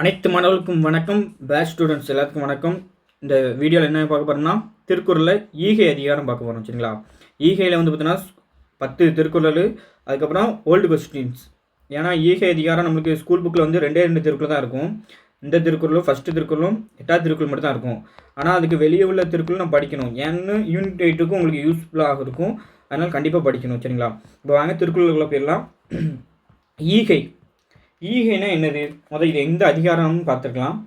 அனைத்து மாணவர்களுக்கும் வணக்கம். பேட்ச் ஸ்டூடெண்ட்ஸ் எல்லாத்துக்கும் வணக்கம். இந்த வீடியோவில் என்ன பார்க்க போகிறோம்னா, திருக்குறளில் ஈகை அதிகாரம் பார்க்க போகிறோம். சரிங்களா? ஈகையில் பார்த்தீங்கன்னா 10 திருக்குறள், அதுக்கப்புறம் ஓல்டு கொஸ்டின்ஸ். ஏன்னா ஈகை அதிகாரம் நம்மளுக்கு ஸ்கூல் புக்கில் 2 திருக்குறள் தான் இருக்கும். இந்த திருக்குறளும் ஃபஸ்ட்டு திருக்குறளும் 8வது திருக்குறள் மட்டும் தான் இருக்கும். ஆனால் அதுக்கு வெளியே உள்ள திருக்குறள் நம்ம படிக்கணும். ஏன்னு யூனிட் 8க்கும் உங்களுக்கு யூஸ்ஃபுல்லாக இருக்கும். அதனால் கண்டிப்பாக படிக்கணும். சரிங்களா? இப்போ வாங்க திருக்குறளுக்குள்ளே போயிடலாம். ஈகை ஈகைனா என்னது? இது எந்த அதிகாரம்னு பார்த்துருக்கலாம்.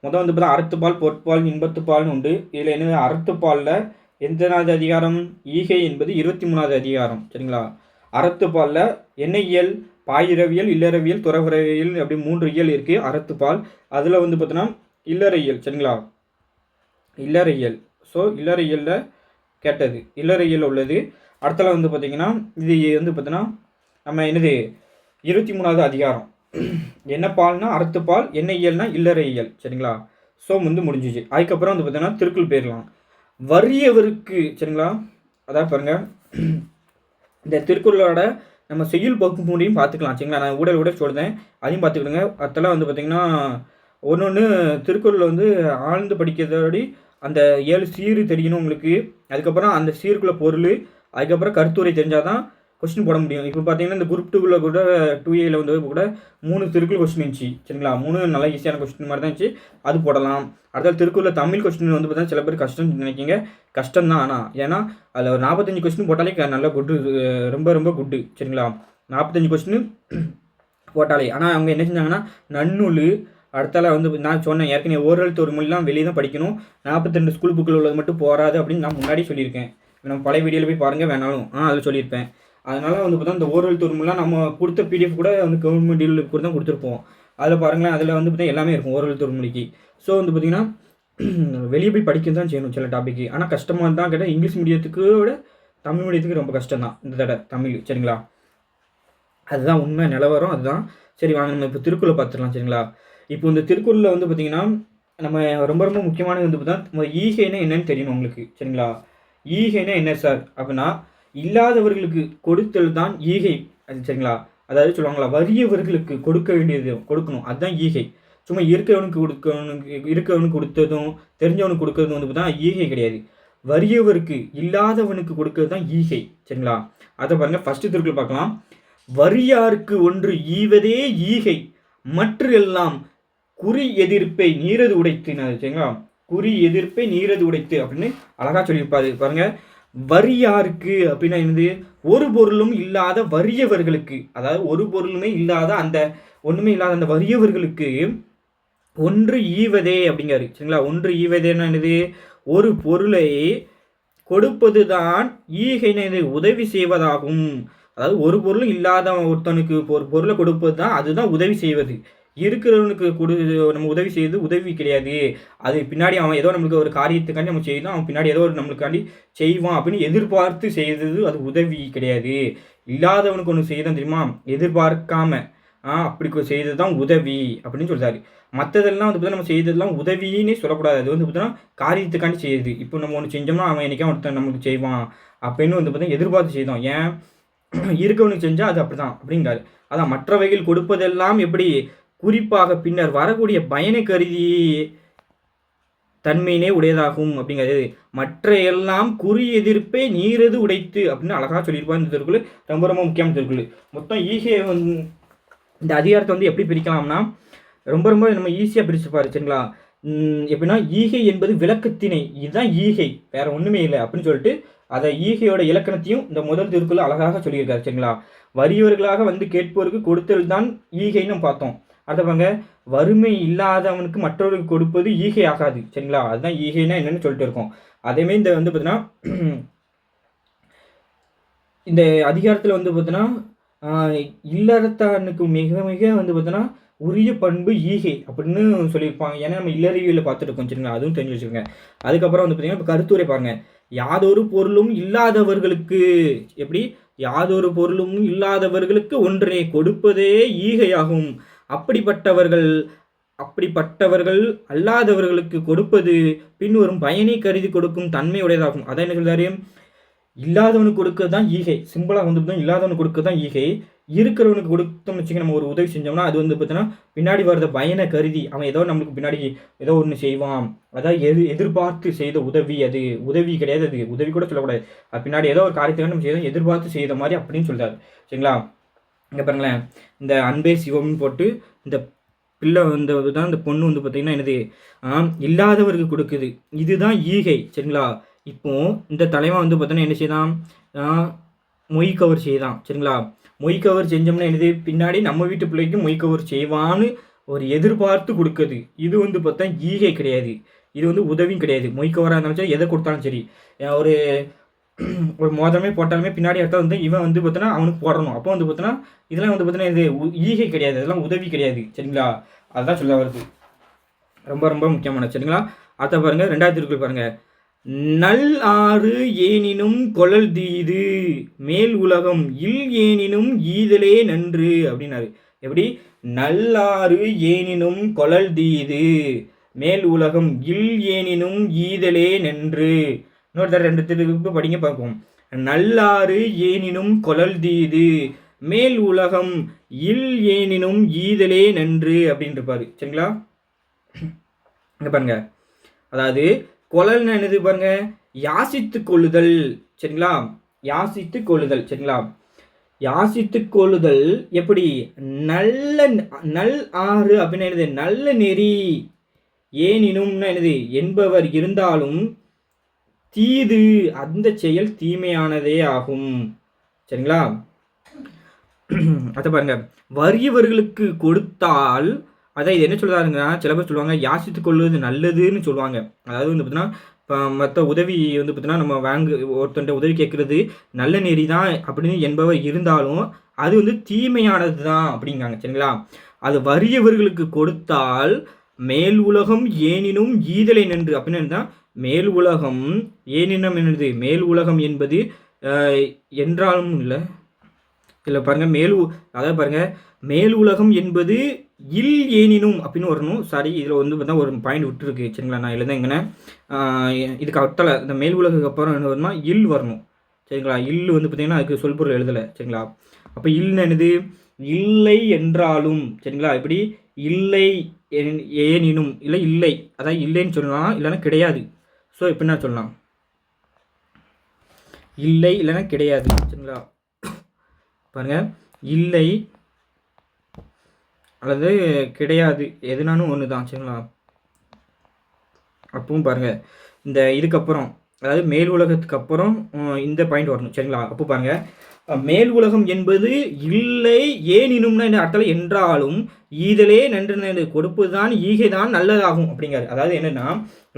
பார்த்தா அறத்துப்பால், பொற்பால், இன்பத்துப்பால்னு உண்டு. இதில் என்னது? அறத்துப்பாலில் எத்தனாவது அதிகாரம்? ஈகை என்பது 23வது அதிகாரம். சரிங்களா? அறத்துப்பாலில் என்ன இயல்? பாயிரவியல், இல்லறவியல், துறவரவியல் அப்படி 3 இயல் இருக்குது அறத்துப்பால். அதில் பார்த்தோன்னா இல்லறையியல். சரிங்களா? இல்லறையியல். ஸோ இல்லறையியலில் கேட்டது இல்லறையியல் உள்ளது. அடுத்தல பார்த்திங்கன்னா இது பார்த்தோன்னா நம்ம என்னது 23வது அதிகாரம். என்ன பால்னா அறத்துப்பால், என்ன இயல்னா இல்லறையியல். சரிங்களா? ஸோ முடிஞ்சிச்சு. அதுக்கப்புறம் பார்த்தீங்கன்னா திருக்குறள் போயிடலாம். வறியவருக்கு. சரிங்களா? அதான் பாருங்க, இந்த திருக்குறளோட நம்ம செய்யுள் பகுப்பு முடியும் பார்த்துக்கலாம். சரிங்களா? நான் ஊடல் சொல்கிறேன், அதையும் பார்த்துக்கிடுங்க. அதெல்லாம் பார்த்தீங்கன்னா ஒன்று திருக்குறளில் ஆழ்ந்து படிக்கிறதோடி அந்த 7 சீரு தெரியணும் உங்களுக்கு. அதுக்கப்புறம் அந்த சீருக்குள்ள பொருள், அதுக்கப்புறம் கருத்துரை தெரிஞ்சால் தான் கொஸ்டின் போட முடியும். இப்போ பார்த்தீங்கன்னா இந்த குரூப் 2க்குள்ள கூட 2Aல கூட 3 திருக்குறள் கொஸ்டின் இருந்துச்சு. சரிங்களா? 3 நல்லா ஈஸியான கொஸ்டின் மாதிரி தான் இருந்துச்சு. அது போடலாம். அடுத்த திருக்குறளில் தமிழ் கொஸ்டின் பார்த்தீங்கன்னா சில பேர் கஷ்டம்னு நினைக்கிங்க. கஷ்டம் தான். ஆனால் ஏன்னா அதில் ஒரு 45 கொஸ்டின் போட்டாலே நல்லா குட்டு, ரொம்ப ரொம்ப குட்டு. சரிங்களா? 45 கொஸ்டின் போட்டாலே. ஆனால் அவங்க என்ன செஞ்சாங்கன்னா நன்னூல், அடுத்தால நான் சொன்னேன் ஏற்கனவே ஓரழுத்து ஒரு மொழிலாம் வெளியே தான் படிக்கணும். 42 ஸ்கூல் புக்கில் உள்ளது மட்டும் போகாது அப்படின்னு நான் முன்னாடி சொல்லியிருக்கேன். நம்ம பழைய வீடியோவில் போய் பாருங்கள் வேணாலும். அதில் சொல்லியிருப்பேன். அதனால் பார்த்தா இந்த ஓரல் துருமுலாம் நம்ம கொடுத்த பிடிஎஃப் கூட கவர்மெண்ட் டீல் கூட தான் கொடுத்துருப்போம். அதில் பாருங்களேன், அதில் பார்த்தா எல்லாமே இருக்கும் ஓரல் துருமொழிக்கு. ஸோ பார்த்தீங்கன்னா வெளியே போய் படிக்க தான் செய்யணும் சில டாபிக். ஆனால் கஷ்டமாக தான் கேட்டால் இங்கிலீஷ் மீடியத்துக்கு விட தமிழ் மீடியத்துக்கு ரொம்ப கஷ்டம் தான் இந்த தடவை தமிழ். சரிங்களா? அதுதான் உண்மை நிலவரம். அதுதான். சரி வாங்க நம்ம இப்போ திருக்குறளை பார்த்துக்கலாம். சரிங்களா? இப்போ இந்த திருக்குறளில் பார்த்தீங்கன்னா நம்ம ரொம்ப ரொம்ப முக்கியமானது பார்த்தா ஈகைனா என்னன்னு தெரியணும் உங்களுக்கு. சரிங்களா? ஈகைனா என்ன சார் அப்படின்னா, இல்லாதவர்களுக்கு கொடுத்தல் தான் ஈகை. அது சரிங்களா? அதாவது சொல்லுவாங்களா, வறியவர்களுக்கு கொடுக்க வேண்டியது கொடுக்கணும், அதுதான் ஈகை. சும்மா இருக்கவனுக்கு கொடுத்ததும் தெரிஞ்சவனுக்கு கொடுக்கறதும் பார்த்தா ஈகை கிடையாது. வறியவருக்கு இல்லாதவனுக்கு கொடுக்கறது தான் ஈகை. சரிங்களா? அதை பாருங்க, ஃபர்ஸ்ட் திருக்குறள் பார்க்கலாம். வறியாருக்கு ஒன்று ஈவதே ஈகை, மற்ற எல்லாம் குறி எதிர்ப்பை நீரது உடைத்து. சரிங்களா? குறி எதிர்ப்பை நீரது உடைத்து அப்படின்னு அழகா சொல்லியிருப்பாரு. பாருங்க, வறியாருக்கு அப்படின்னா என்னது? ஒரு பொருளும் இல்லாத வறியவர்களுக்கு, அதாவது ஒரு பொருளுமே இல்லாத அந்த ஒன்றுமே இல்லாத அந்த வறியவர்களுக்கு ஒன்று ஈவதே அப்படிங்காரு. சரிங்களா? ஒன்று ஈவதேன்னா என்னது? ஒரு பொருளை கொடுப்பது தான் ஈகைன்னு உதவி செய்வதாகும். அதாவது ஒரு பொருளும் இல்லாத ஒருத்தனுக்கு ஒரு பொருளை கொடுப்பது தான், அதுதான் உதவி செய்வது. இருக்கிறவனுக்கு நம்ம உதவி செய்வது உதவி கிடையாது. அது பின்னாடி அவன் ஏதோ நம்மளுக்கு ஒரு காரியத்துக்காண்டி நம்ம செய்யணும், அவன் பின்னாடி ஏதோ ஒரு நம்மளுக்காண்டி செய்வான் அப்படின்னு எதிர்பார்த்து செய்தது அது உதவி கிடையாது. இல்லாதவனுக்கு ஒன்று செய்தான் தெரியுமா? எதிர்பார்க்காம அப்படி செய்தது தான் உதவி அப்படின்னு சொல்றாரு. மற்றதெல்லாம் பார்த்தா நம்ம செய்ததெல்லாம் உதவின்னே சொல்லக்கூடாது. அது பார்த்தோன்னா காரியத்துக்காண்டி செய்யுது. இப்போ நம்ம ஒன்று செஞ்சோம்னா அவன் என்னைக்கா ஒருத்தன் நமக்கு செய்வான் அப்படின்னு பார்த்தா எதிர்பார்த்து செய்தோம். ஏன் இருக்கவனுக்கு செஞ்சால் அது அப்படிதான் அப்படிங்கிறாரு. அதான் மற்றவைகள் கொடுப்பதெல்லாம் எப்படி குறிப்பாக பின்னர் வரக்கூடிய பயனை கருதி தன்மையினே உடையதாகும் அப்படிங்கிறது. மற்ற எல்லாம் குறி எதிர்ப்பை நீரது உடைத்து அப்படின்னு அழகாக சொல்லியிருப்பாங்க இந்த திருக்குறள். ரொம்ப ரொம்ப முக்கியமான திருக்குறள். மொத்தம் ஈகையை இந்த அதிகாரத்தை எப்படி பிரிக்கலாம்னா ரொம்ப ரொம்ப நம்ம ஈஸியாக பிரிச்சுப்பாரு. சரிங்களா? எப்படின்னா ஈகை என்பது விளக்கத்தினை, இதுதான் ஈகை, வேற ஒன்றுமே இல்லை அப்படின்னு சொல்லிட்டு அதை ஈகையோட இலக்கணத்தையும் இந்த முதல் திருக்குறள் அழகாக சொல்லியிருக்காரு. சரிங்களா? வறியவர்களாக கேட்போருக்கு கொடுத்தல் தான் ஈகைன்னு பார்த்தோம். அடுத்தவங்க வறுமை இல்லாதவனுக்கு மற்றவர்களுக்கு கொடுப்பது ஈகை ஆகாது. சரிங்களா? அதுதான் ஈகைனா என்னன்னு சொல்லிட்டு இருக்கோம். அதேமாதிரி இந்த பார்த்தீங்கன்னா இந்த அதிகாரத்தில் பார்த்தீங்கன்னா இல்லறத்தானுக்கு மிக மிக பார்த்தீங்கன்னா உரிய பண்பு ஈகை அப்படின்னு சொல்லியிருப்பாங்க. ஏன்னா நம்ம இல்லறிவியலில் பார்த்துருக்கோம். சரிங்களா? அதுவும் தெரிஞ்சு வச்சுக்கோங்க. அதுக்கப்புறம் பார்த்தீங்கன்னா இப்போ கருத்துரை பாருங்க. யாதொரு பொருளும் இல்லாதவர்களுக்கு, எப்படி? யாதொரு பொருளும் இல்லாதவர்களுக்கு ஒன்றை கொடுப்பதே ஈகையாகும். அப்படிப்பட்டவர்கள் அல்லாதவர்களுக்கு கொடுப்பது பின்வரும் பயனை கருதி கொடுக்கும் தன்மை உடையதாகும். அதான் என்ன சொல்றாரு? இல்லாதவனுக்கு கொடுக்க தான் ஈகை. சிம்பிளாக இல்லாதவனுக்கு கொடுக்க தான் ஈகை. இருக்கிறவனுக்கு கொடுத்தோம்னு வச்சுக்க, நம்ம ஒரு உதவி செஞ்சோம்னா அது வந்து பார்த்தீங்கன்னா பின்னாடி வர்றத பயனை கருதி அவன் ஏதோ நம்மளுக்கு பின்னாடி ஏதோ ஒன்று செய்வான். அதாவது எதிர்பார்த்து செய்த உதவி, அது உதவி கிடையாது, அது உதவி கூட சொல்லக்கூடாது. அது பின்னாடி ஏதோ ஒரு காரியத்தை நம்ம செய்தோம் எதிர்பார்த்து செய்த மாதிரி அப்படின்னு சொல்கிறார். சரிங்களா? இங்கே பாருங்களேன், இந்த அன்பே சிவம்னு போட்டு இந்த பிள்ளை வந்து தான் இந்த பொண்ணு வந்து பார்த்திங்கன்னா என்னது இல்லாதவருக்கு கொடுக்குது. இதுதான் ஈகை. சரிங்களா? இப்போ இந்த தலைவன் வந்து பார்த்தோன்னா என்ன செய்தான், மொய் கவர் செய்தான். சரிங்களா? மொய் கவர் செஞ்சோம்னா என்னது, பின்னாடி நம்ம வீட்டு பிள்ளைக்கு மொய் கவர் செய்வான்னு ஒரு எதிர்பார்த்து கொடுக்குது. இது வந்து பார்த்தா ஈகை கிடையாது, இது வந்து உதவியும் கிடையாது. மொய் கவராக இருந்தாலும் சரி, எதை கொடுத்தாலும் சரி, ஒரு ஒரு மோதிரமே போட்டாலுமே பின்னாடி இடத்துல வந்து இவன் வந்து பார்த்தோன்னா அவனுக்கு போடணும். அப்போ வந்து பார்த்தோன்னா இதெல்லாம் வந்து பார்த்தோன்னா இது ஈகை கிடையாது, இதெல்லாம் உதவி கிடையாது. சரிங்களா? அதுதான் சொல்ல வருது. ரொம்ப ரொம்ப முக்கியமான. சரிங்களா? அடுத்த பாருங்கள், 2வது திருக்குறள் பாருங்கள். நல் ஆறு ஏனினும் கொளல் தீது மேல் உலகம் இல் ஏனினும் ஈதலே நன்று அப்படின்னாரு. எப்படி? நல்லாறு ஏனினும் கொளல் தீது மேல் உலகம் இல் ஏனினும் ஈதலே நன்று. இன்னொரு 2 திருப்பு படிங்க பார்ப்போம். நல்லாறு ஏனினும் கொளல் தீது மேல் உலகம் இல் ஏனினும் ஈதலே நன்று அப்படின்னு இருப்பாரு. சரிங்களா? இங்கே பாருங்க, அதாவது கொளல்னு என்னது பாருங்க, யாசித்து கொள்ளுதல். சரிங்களா? யாசித்து கொள்ளுதல். சரிங்களா? யாசித்து கொள்ளுதல் எப்படி? நல்ல நல் ஆறு அப்படின்னு என்னது, நல்ல நெறி ஏனினும்னா என்னது, என்பவர் இருந்தாலும் தீது அந்த செயல் தீமையானதே ஆகும். சரிங்களா? அதை பாருங்க, வறியவர்களுக்கு கொடுத்தால், அதான் இது என்ன சொல்கிறாருங்கன்னா, சில பேர் சொல்லுவாங்க யாசித்து கொள்வது நல்லதுன்னு சொல்லுவாங்க. அதாவது வந்து பார்த்தீங்கன்னா இப்போ மற்ற உதவி வந்து பார்த்தீங்கன்னா நம்ம ஒருத்தன்ட்ட உதவி கேட்குறது நல்ல நெறி தான் அப்படின்னு என்பவர் இருந்தாலும் அது வந்து தீமையானது தான் அப்படிங்காங்க. சரிங்களா? அது வறியவர்களுக்கு கொடுத்தால் மேல் உலகம் ஏனினும் ஈதலை நன்று அப்படின்னு தான். மேல் உலகம் ஏனினும் என்னது, மேல் உலகம் என்பது என்றாலும் இல்லை பாருங்கள், அதாவது பாருங்கள், மேல் உலகம் என்பது இல் ஏனினும் அப்படின்னு வரணும். சாரி, இதில் வந்து பார்த்தா ஒரு பாயிண்ட் விட்டுருக்கு. சரிங்களா? நான் எழுதுங்கண்ணே, இதுக்கு அர்த்தம் இந்த மேல் உலகுக்கு அப்புறம் என்ன வரணும்னா இல் வரணும். சரிங்களா? இல் வந்து பார்த்தீங்கன்னா அதுக்கு சொல்பொருள் எழுதலை. சரிங்களா? அப்போ இல்னு என்னது, இல்லை என்றாலும். சரிங்களா? இப்படி இல்லை ஏனினும் இல்லை இல்லை, அதாவது இல்லைன்னு சொல்லலாம், இல்லைன்னா கிடையாது. ஸோ எப்படின்னா சொல்லலாம், இல்லை இல்லைன்னா கிடையாது. சரிங்களா? பாருங்கள், இல்லை அல்லது கிடையாது எதுனாலும் ஒன்று தான். சரிங்களா? அப்பவும் பாருங்கள், இந்த இதுக்கப்புறம் அதாவது மேல் உலகத்துக்கு அப்புறம் இந்த பாயிண்ட் வரணும். சரிங்களா? அப்போ பாருங்கள், மேல் உலகம் என்பது இல்லை ஏனினும்னா என்ன அர்த்தம், என்றாலும் ஈதலே நன்று கொடுப்பது தான் ஈகை தான் நல்லதாகும் அப்படிங்காரு. அதாவது என்னென்னா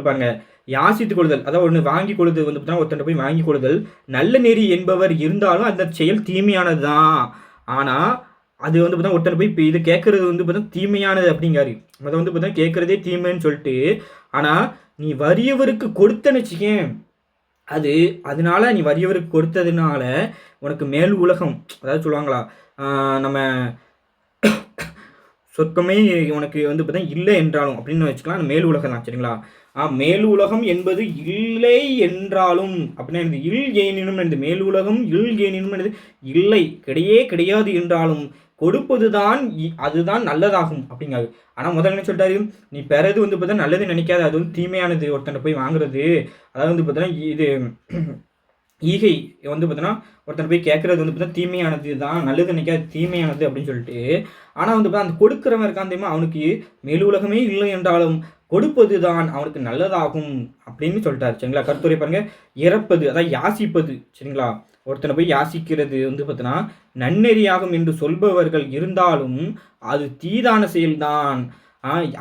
பாருங்கள், யாசித்து கொள்ளுதல், அதாவது ஒன்று வாங்கி கொள்ளுதல் வந்து பார்த்தீங்கன்னா ஒருத்தன் போய் வாங்கி கொள்ளுதல் நல்ல நெறி என்பவர் இருந்தாலும் அந்த செயல் தீமையானது தான். ஆனால் அது வந்து பார்த்தா ஒருத்தனை போய் இப்போ இது கேட்குறது வந்து பார்த்தா தீமையானது அப்படிங்காரு. அதை வந்து பார்த்தா கேட்குறதே தீமைன்னு சொல்லிட்டு, ஆனால் நீ வறியவருக்கு கொடுத்தன்னு வச்சுக்கேன், அதனால நீ வறியவருக்கு கொடுத்ததுனால உனக்கு மேல் உலகம், அதாவது சொல்லுவாங்களா நம்ம சொர்க்கமே உனக்கு வந்து பார்த்தா இல்லை என்றாலும் அப்படின்னு வச்சுக்கலாம், அந்த மேல் உலகம் தான். சரிங்களா? மேல் உலகம் என்பது இல்லை என்றாலும் அப்படின்னா இல் ஏனினும் எனது மேல் உலகம் இல் ஏனினும் எனது இல்லை கிடையாது என்றாலும் கொடுப்பது தான் அதுதான் நல்லதாகும் அப்படிங்காது. ஆனால் முதல்ல என்ன சொல்லிட்டாரு, நீ பெறது வந்து பார்த்தா நல்லது நினைக்காது, அது வந்து தீமையானது ஒருத்தனை போய் வாங்குறது. அதாவது வந்து பார்த்தோன்னா இது ஈகை வந்து பார்த்தோன்னா ஒருத்தனை போய் கேட்குறது வந்து பார்த்தா தீமையானது தான், நல்லது நினைக்காது தீமையானது அப்படின்னு சொல்லிட்டு. ஆனால் வந்து அந்த கொடுக்குறவன் இருக்கான் தெரியுமா, அவனுக்கு மேல் உலகமே இல்லை என்றாலும் கொடுப்பது தான் அவனுக்கு நல்லதாகும் அப்படின்னு சொல்லிட்டாரு. சரிங்களா? கருத்துரை பாருங்க, இறப்பது அதாவது யாசிப்பது. சரிங்களா? ஒருத்தனை போய் யாசிக்கிறது வந்து பார்த்தோன்னா நன்னெறியாகும் என்று சொல்பவர்கள் இருந்தாலும் அது தீதான செயல்தான்.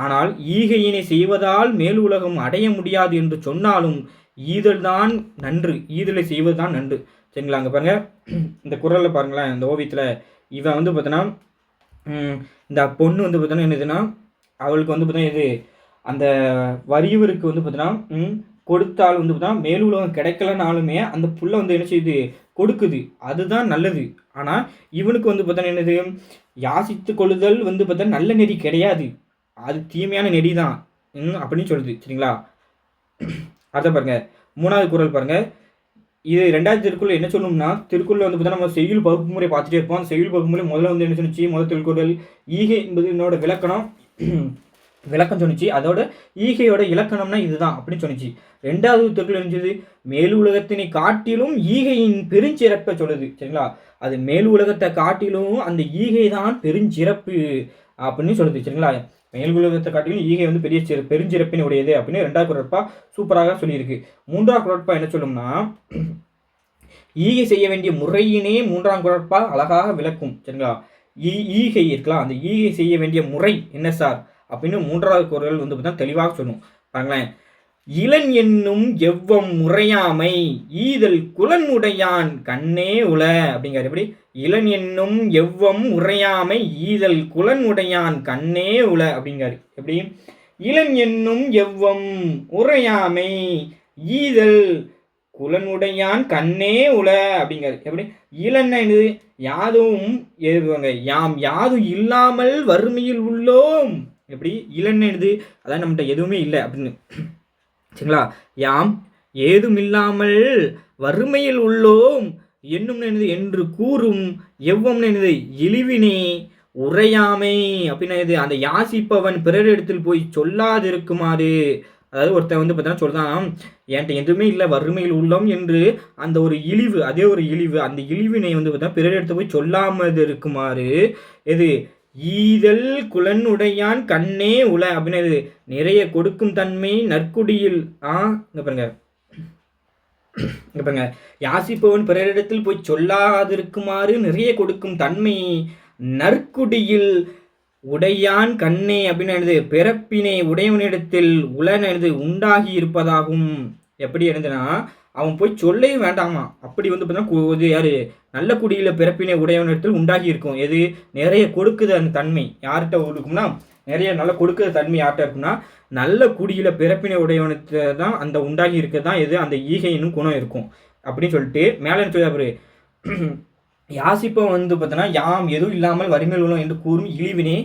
ஆனால் ஈகையினை செய்வதால் மேல் உலகம் அடைய முடியாது என்று சொன்னாலும் ஈதல் தான் நன்று, ஈதலை செய்வது தான் நன்று. சரிங்களா? அங்கே பாருங்க, இந்த குறளில் பாருங்களேன், இந்த ஓவியத்தில் இவன் வந்து பார்த்தோன்னா இந்த பொண்ணு வந்து பார்த்தோன்னா என்னதுன்னா அவளுக்கு வந்து பார்த்தோன்னா இது அந்த வறியவருக்கு வந்து பார்த்தோன்னா கொடுத்தால் வந்து பார்த்தா மேல் உலகம் கிடைக்கலனாலுமே அந்த புள்ள வந்து என்ன செய்யுது, கொடுக்குது, அதுதான் நல்லது. ஆனால் இவனுக்கு வந்து பார்த்தா என்னது, யாசித்து கொள்ளுதல் வந்து பார்த்தா நல்ல நெறி கிடையாது, அது தீமையான நெறி தான் அப்படின்னு சொல்லுது. சரிங்களா? அதை பாருங்க, 3வது குறள் பாருங்க, இது 2வது திருக்குறள் என்ன சொல்லணும்னா, திருக்குறள் வந்து பார்த்தீங்கன்னா நம்ம செய்யுள் பகுப்பு முறை பார்த்துட்டே இருப்போம். அந்த செய்யுள் பகுப்பு முறை முதல்ல வந்து என்ன சொன்னுச்சு, முதல் திருக்குறள் ஈகை என்பது என்னோட விளக்கம் சொன்னிச்சு. அதோட ஈகையோட இலக்கணம்னா இதுதான் அப்படின்னு சொன்னிச்சு. 2வது திருக்குறள் என்னது, மேல் உலகத்தினை காட்டிலும் ஈகையின் பெருஞ்சிறப்பை சொல்லுது. சரிங்களா, அது மேல் உலகத்தை காட்டிலும் அந்த ஈகை தான் பெருஞ்சிறப்பு அப்படின்னு சொல்லுது. சரிங்களா, மேல் உலகத்தை காட்டிலும் ஈகை வந்து பெருஞ்சிறப்பின் உடையது அப்படின்னு 2வது குறட்பா சூப்பராக சொல்லியிருக்கு. 3வது குறட்பா என்ன சொல்லும்னா, ஈகை செய்ய வேண்டிய முறையினே 3ஆம் குறட்பா அழகாக விளக்கும். சரிங்களா, ஈகை இருக்கலாம், அந்த ஈகை செய்ய வேண்டிய முறை என்ன சார் அப்படின்னு 3வது குறள் வந்து பார்த்தா தெளிவாக சொல்லும். பாருங்களேன், இளன் என்னும் எவ்வம் முறையாமை ஈதல் குலன் உடையான் கண்ணே உல அப்படிங்கிறார். எப்படி, இளன் என்னும் எவ்வம் உரையாமை ஈதல் குலன் உடையான் கண்ணே உல அப்படிங்கிறாரு. எப்படி, இளன் என்னும் எவ்வம் உரையாமை ஈதல் குலனுடையான் கண்ணே உல அப்படிங்கிறாரு. எப்படி, இளன் என்னது, யாதும் எழுதுவாங்க, யாம் யாதும் இல்லாமல் வறுமையில் உள்ளோம். எப்படி, இளன் என்னது, அதான் நம்மகிட்ட எதுவுமே இல்லை அப்படின்னு. சரிங்களா, யாம் ஏதும் இல்லாமல் வறுமையில் உள்ளோம் என்னும் என்னது என்று கூறும் எவ்வம் என்னது இழிவினே உரையாமை அப்படின்னா அந்த யாசிப்பவன் பிறரிடத்தில் போய் சொல்லாதிருக்குமாறு. அதாவது ஒருத்தன் வந்து பார்த்தீங்கன்னா சொல்றான், என்கிட்ட எதுவுமே இல்லை வறுமையில் உள்ளோம் என்று அந்த ஒரு இழிவு, அதே ஒரு இழிவு, அந்த இழிவினை வந்து பார்த்தா பிறரிடத்தில் போய் சொல்லாமல் இருக்குமாறு எது ஈதல் குலனுடையான் கண்ணே உல அப்படின்னு நிறைய கொடுக்கும் தன்மை நற்குடியில் இங்க பாருங்க, யாசிப்பவன் பிறரிடத்தில் போய் சொல்லாதிருக்குமாறு நிறைய கொடுக்கும் தன்மை நற்குடியில் உடையான் கண்ணே அப்படின்னு பிறப்பினை உடையவனிடத்தில் உலனது உண்டாகி இருப்பதாகும். எப்படி இருந்ததுன்னா, அவன் போய் சொல்லவே வேண்டாமா, அப்படி வந்து பார்த்தீங்கன்னா யாரு நல்ல குடியில் பிறப்பினை உடையவனிடத்தில் உண்டாகி இருக்கும். எது, நிறைய கொடுக்குது அந்த தன்மை யார்கிட்ட இருக்கும்னா, நிறைய நல்ல கொடுக்குற தன்மை யார்கிட்ட இருக்குன்னா நல்ல குடியில் பிறப்பினை உடையவனுக்கு தான் அந்த உண்டாகி இருக்கிறது தான் எது அந்த ஈகையினும் குணம் இருக்கும் அப்படின்னு சொல்லிட்டு மேலே சொல்லி யாசிப்பன் வந்து பார்த்தோன்னா, யாம் எதுவும் இல்லாமல் வறுமையில் உள்ளோம் என்று கூறும் இழிவினே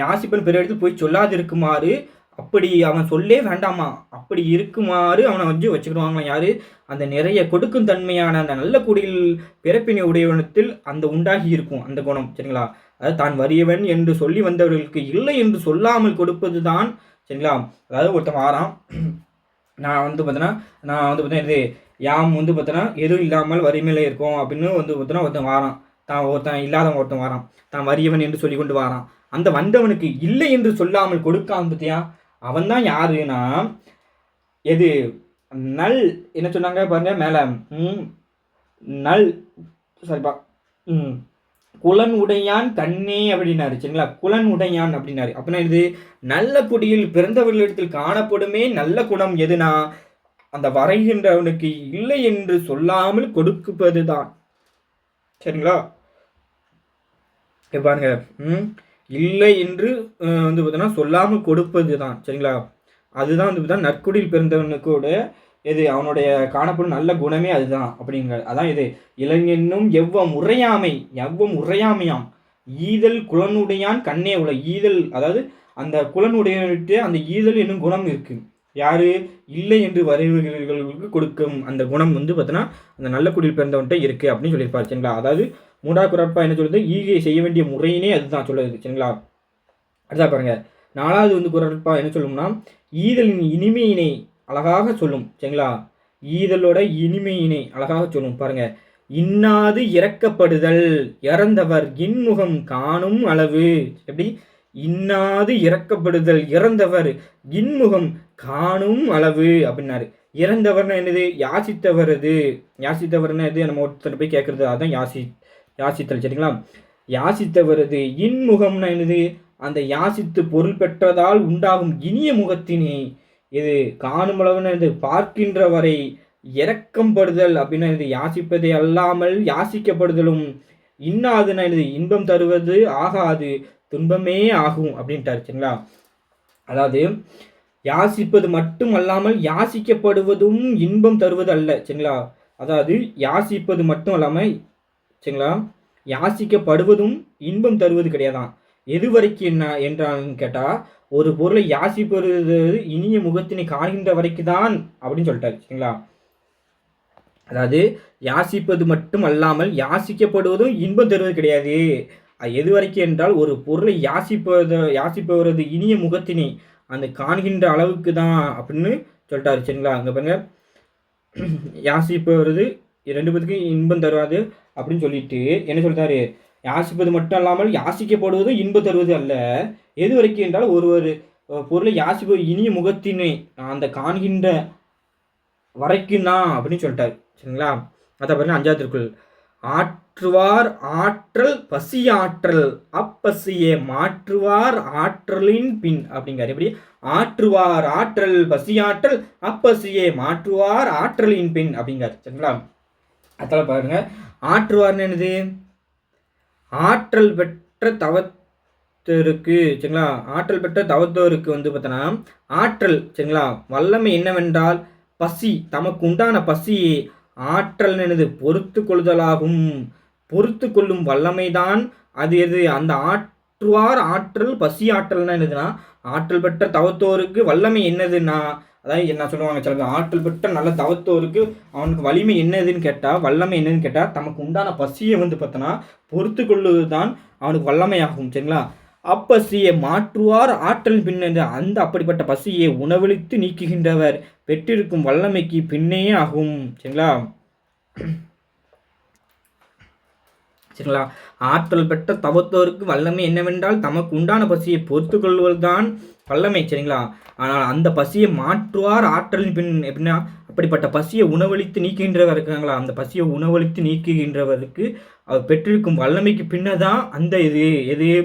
யாசிப்பன் பிற இடத்துல போய் சொல்லாதிருக்குமாறு, அப்படி அவன் சொல்லே வேண்டாமா, அப்படி இருக்குமாறு அவனை வந்து வச்சுக்கிடுவாங்களாம். யாரு, அந்த நிறைய கொடுக்கும் தன்மையான அந்த நல்ல குடியில் பிறப்பினை உடையவனத்தில் அந்த உண்டாகி இருக்கும் அந்த குணம். சரிங்களா, அதாவது தான் வறியவன் என்று சொல்லி வந்தவர்களுக்கு இல்லை என்று சொல்லாமல் கொடுப்பது தான். சரிங்களா, அதாவது ஒருத்தன் வாரான், நான் வந்து பார்த்தோன்னா இது யாம் வந்து பார்த்தோன்னா எதுவும் இல்லாமல் வறுமையில் இருக்கும் அப்படின்னு வந்து பார்த்தோன்னா ஒருத்தன் வாரான், ஒருத்தன் இல்லாதவன் ஒருத்தன் வாரான், தான் வறியவன் என்று சொல்லி கொண்டு வாரான். அந்த வந்தவனுக்கு இல்லை என்று சொல்லாமல் கொடுக்காம பத்தியா, அவன் தான் யாருன்னா எது நல் என்ன சொன்னாங்க பாருங்க மேலே, நல் சரிப்பா குலன் உடையான் கண்ணே அப்படின்னாரு. சரிங்களா, குலன் உடையான் அப்படின்னாரு. அப்படின்னா இது நல்ல குடியில் பிறந்தவர்களிடத்தில் காணப்படுமே நல்ல குணம் எதுனா அந்த வரைகின்றவனுக்கு இல்லை என்று சொல்லாமல் கொடுப்பது தான். சரிங்களா, பாருங்க, இல்லை என்று வந்து பார்த்தோன்னா சொல்லாமல் கொடுப்பது தான். சரிங்களா, அதுதான் வந்து பார்த்தா நற்குடியில் பிறந்தவனுக்கூட எது அவனுடைய காணப்படும் நல்ல குணமே அதுதான் அப்படிங்கிற. அதான் இது இளைஞனும் எவ்வம் உரையாமையாம் ஈதல் குலனுடையான் கண்ணே உள்ள ஈதல், அதாவது அந்த குலனுடைய அந்த ஈதல் என்னும் குணம் இருக்கு. யாரு, இல்லை என்று வருகிறவர்களுக்கு கொடுக்கும் அந்த குணம் வந்து பார்த்தோன்னா அந்த நல்ல குடியில் பிறந்தவன்கிட்ட இருக்கு அப்படின்னு சொல்லியிருப்பாரு. சரிங்களா, அதாவது 3வது குறட்பா என்ன சொல்லுது, ஈகை செய்ய வேண்டிய முறையினே அதுதான் சொல்லுது. சரிங்களா, அடுத்தா பாருங்க 4வது வந்து குறட்பா என்ன சொல்லும்னா, ஈதலின் இனிமையினை அழகாக சொல்லும். சரிங்களா, ஈதலோட இனிமையினை அழகாக சொல்லும். பாருங்க, இன்னாது இறக்கப்படுதல் இறந்தவர் இன்முகம் காணும் அளவு. எப்படி, இன்னாது இறக்கப்படுதல் இறந்தவர் இன்முகம் காணும் அளவு அப்படின்னாரு. இறந்தவர்னா என்னது, யாசித்தவர்னா எது, நம்ம ஒருத்தர் போய் கேட்கறது அதான் யாசித்தல். சரிங்களா, யாசித்தவரது இன்முகம்னா என்னது, அந்த யாசித்து பொருள் பெற்றதால் உண்டாகும் இனிய முகத்தினே இது காணும் அளவுன்னு இது பார்க்கின்ற வரை இறக்கம்படுதல் அப்படின்னா இது யாசிப்பதை அல்லாமல் யாசிக்கப்படுதலும் இன்னாதுன்னா இது இன்பம் தருவது ஆகாது துன்பமே ஆகும் அப்படின்ட்டாரு. சரிங்களா, அதாவது யாசிப்பது மட்டும் அல்லாமல் யாசிக்கப்படுவதும் இன்பம் தருவது அல்ல. சரிங்களா, அதாவது யாசிப்பது மட்டும் அல்லாமல் சரிங்களா யாசிக்கப்படுவதும் இன்பம் தருவது கிடையாதான். எது வரைக்கும் என்ன என்றான்னு கேட்டால், ஒரு பொருளை யாசிப்பது இனிய முகத்தினை காண்கின்ற வரைக்கும் தான் அப்படின்னு சொல்லிட்டாரு. சரிங்களா, அதாவது யாசிப்பது மட்டும் அல்லாமல் யாசிக்கப்படுவதும் இன்பம் தருவது கிடையாது. எது வரைக்கும் என்றால் ஒரு பொருளை யாசிப்பவரது இனிய முகத்தினை அந்த காண்கின்ற அளவுக்கு தான் அப்படின்னு சொல்லிட்டாரு. சரிங்களா? அங்கே பாருங்க, யாசிப்பவரது 2 பேத்துக்கும் இன்பம் தருவாது அப்படின்னு சொல்லிட்டு என்ன சொல்லிட்டாரு, யாசிப்பது மட்டும் அல்லாமல் யாசிக்கப்படுவதும் இன்பம் தருவது அல்ல. எது வரைக்கும் என்றால் ஒரு பொருளை யாசிப்பது இனிய முகத்தினை அந்த காண்கின்ற வரைக்கும் தான் அப்படின்னு சொல்லிட்டாரு. சரிங்களா? அதை பாருங்க, 5வது திருக்குறள். ஆற்றுவார் ஆற்றல் பசி ஆற்றல் அப்பசியே மாற்றுவார் ஆற்றலின் பின் அப்படிங்கிறார். எப்படி? ஆற்றுவார் ஆற்றல் பசி ஆற்றல் அப்பசியே மாற்றுவார் ஆற்றலின் பின் அப்படிங்கிறார். சரிங்களா? அதில் பாருங்க, ஆற்றுவார்னு என்னது? ஆற்றல் பெற்ற தவத்தோருக்கு. சரிங்களா? ஆற்றல் பெற்ற தவத்தோருக்கு பார்த்தோன்னா ஆற்றல், சரிங்களா, வல்லமை என்னவென்றால் பசி, தமக்கு உண்டான பசியை ஆற்றல் என்னது? பொறுத்து கொள்ளுதலாகும். பொறுத்து கொள்ளும் வல்லமைதான் அது. எது? அந்த ஆற்றுவார் ஆற்றல் பசி ஆற்றல்னா என்னதுன்னா, ஆற்றல் பெற்ற தவத்தோருக்கு வல்லமை என்னதுன்னா, அதாவது என்ன சொல்லுவாங்க சில, ஆற்றல் பெற்ற நல்ல தவத்தோருக்கு அவனுக்கு வலிமை என்னதுன்னு கேட்டால், வல்லமை என்னதுன்னு கேட்டால், தமக்கு உண்டான பசியை பார்த்தோன்னா பொறுத்து கொள்ளுவது தான் அவனுக்கு வல்லமையாகும். சரிங்களா? அப்பசியை மாற்றுவார் ஆற்றல் பின்னது. அந்த அப்படிப்பட்ட பசியை உணவளித்து நீக்குகின்றவர் பெற்றிருக்கும் வல்லமைக்கு பின்னே ஆகும். சரிங்களா? சரிங்களா? ஆற்றல் பெற்ற தவத்தோருக்கு வல்லமை என்னவென்றால் தமக்கு உண்டான பசியை பொறுத்து கொள்வதுதான் வல்லமை. சரிங்களா? ஆனால் அந்த பசியை மாற்றுவார் ஆற்றலின் பின். எப்படின்னா, அப்படிப்பட்ட பசியை உணவளித்து நீக்குகின்றவர் இருக்காங்களா, அந்த பசியை உணவளித்து நீக்குகின்றவருக்கு அவர் பெற்றிருக்கும் வல்லமைக்கு பின்னதான் அந்த எது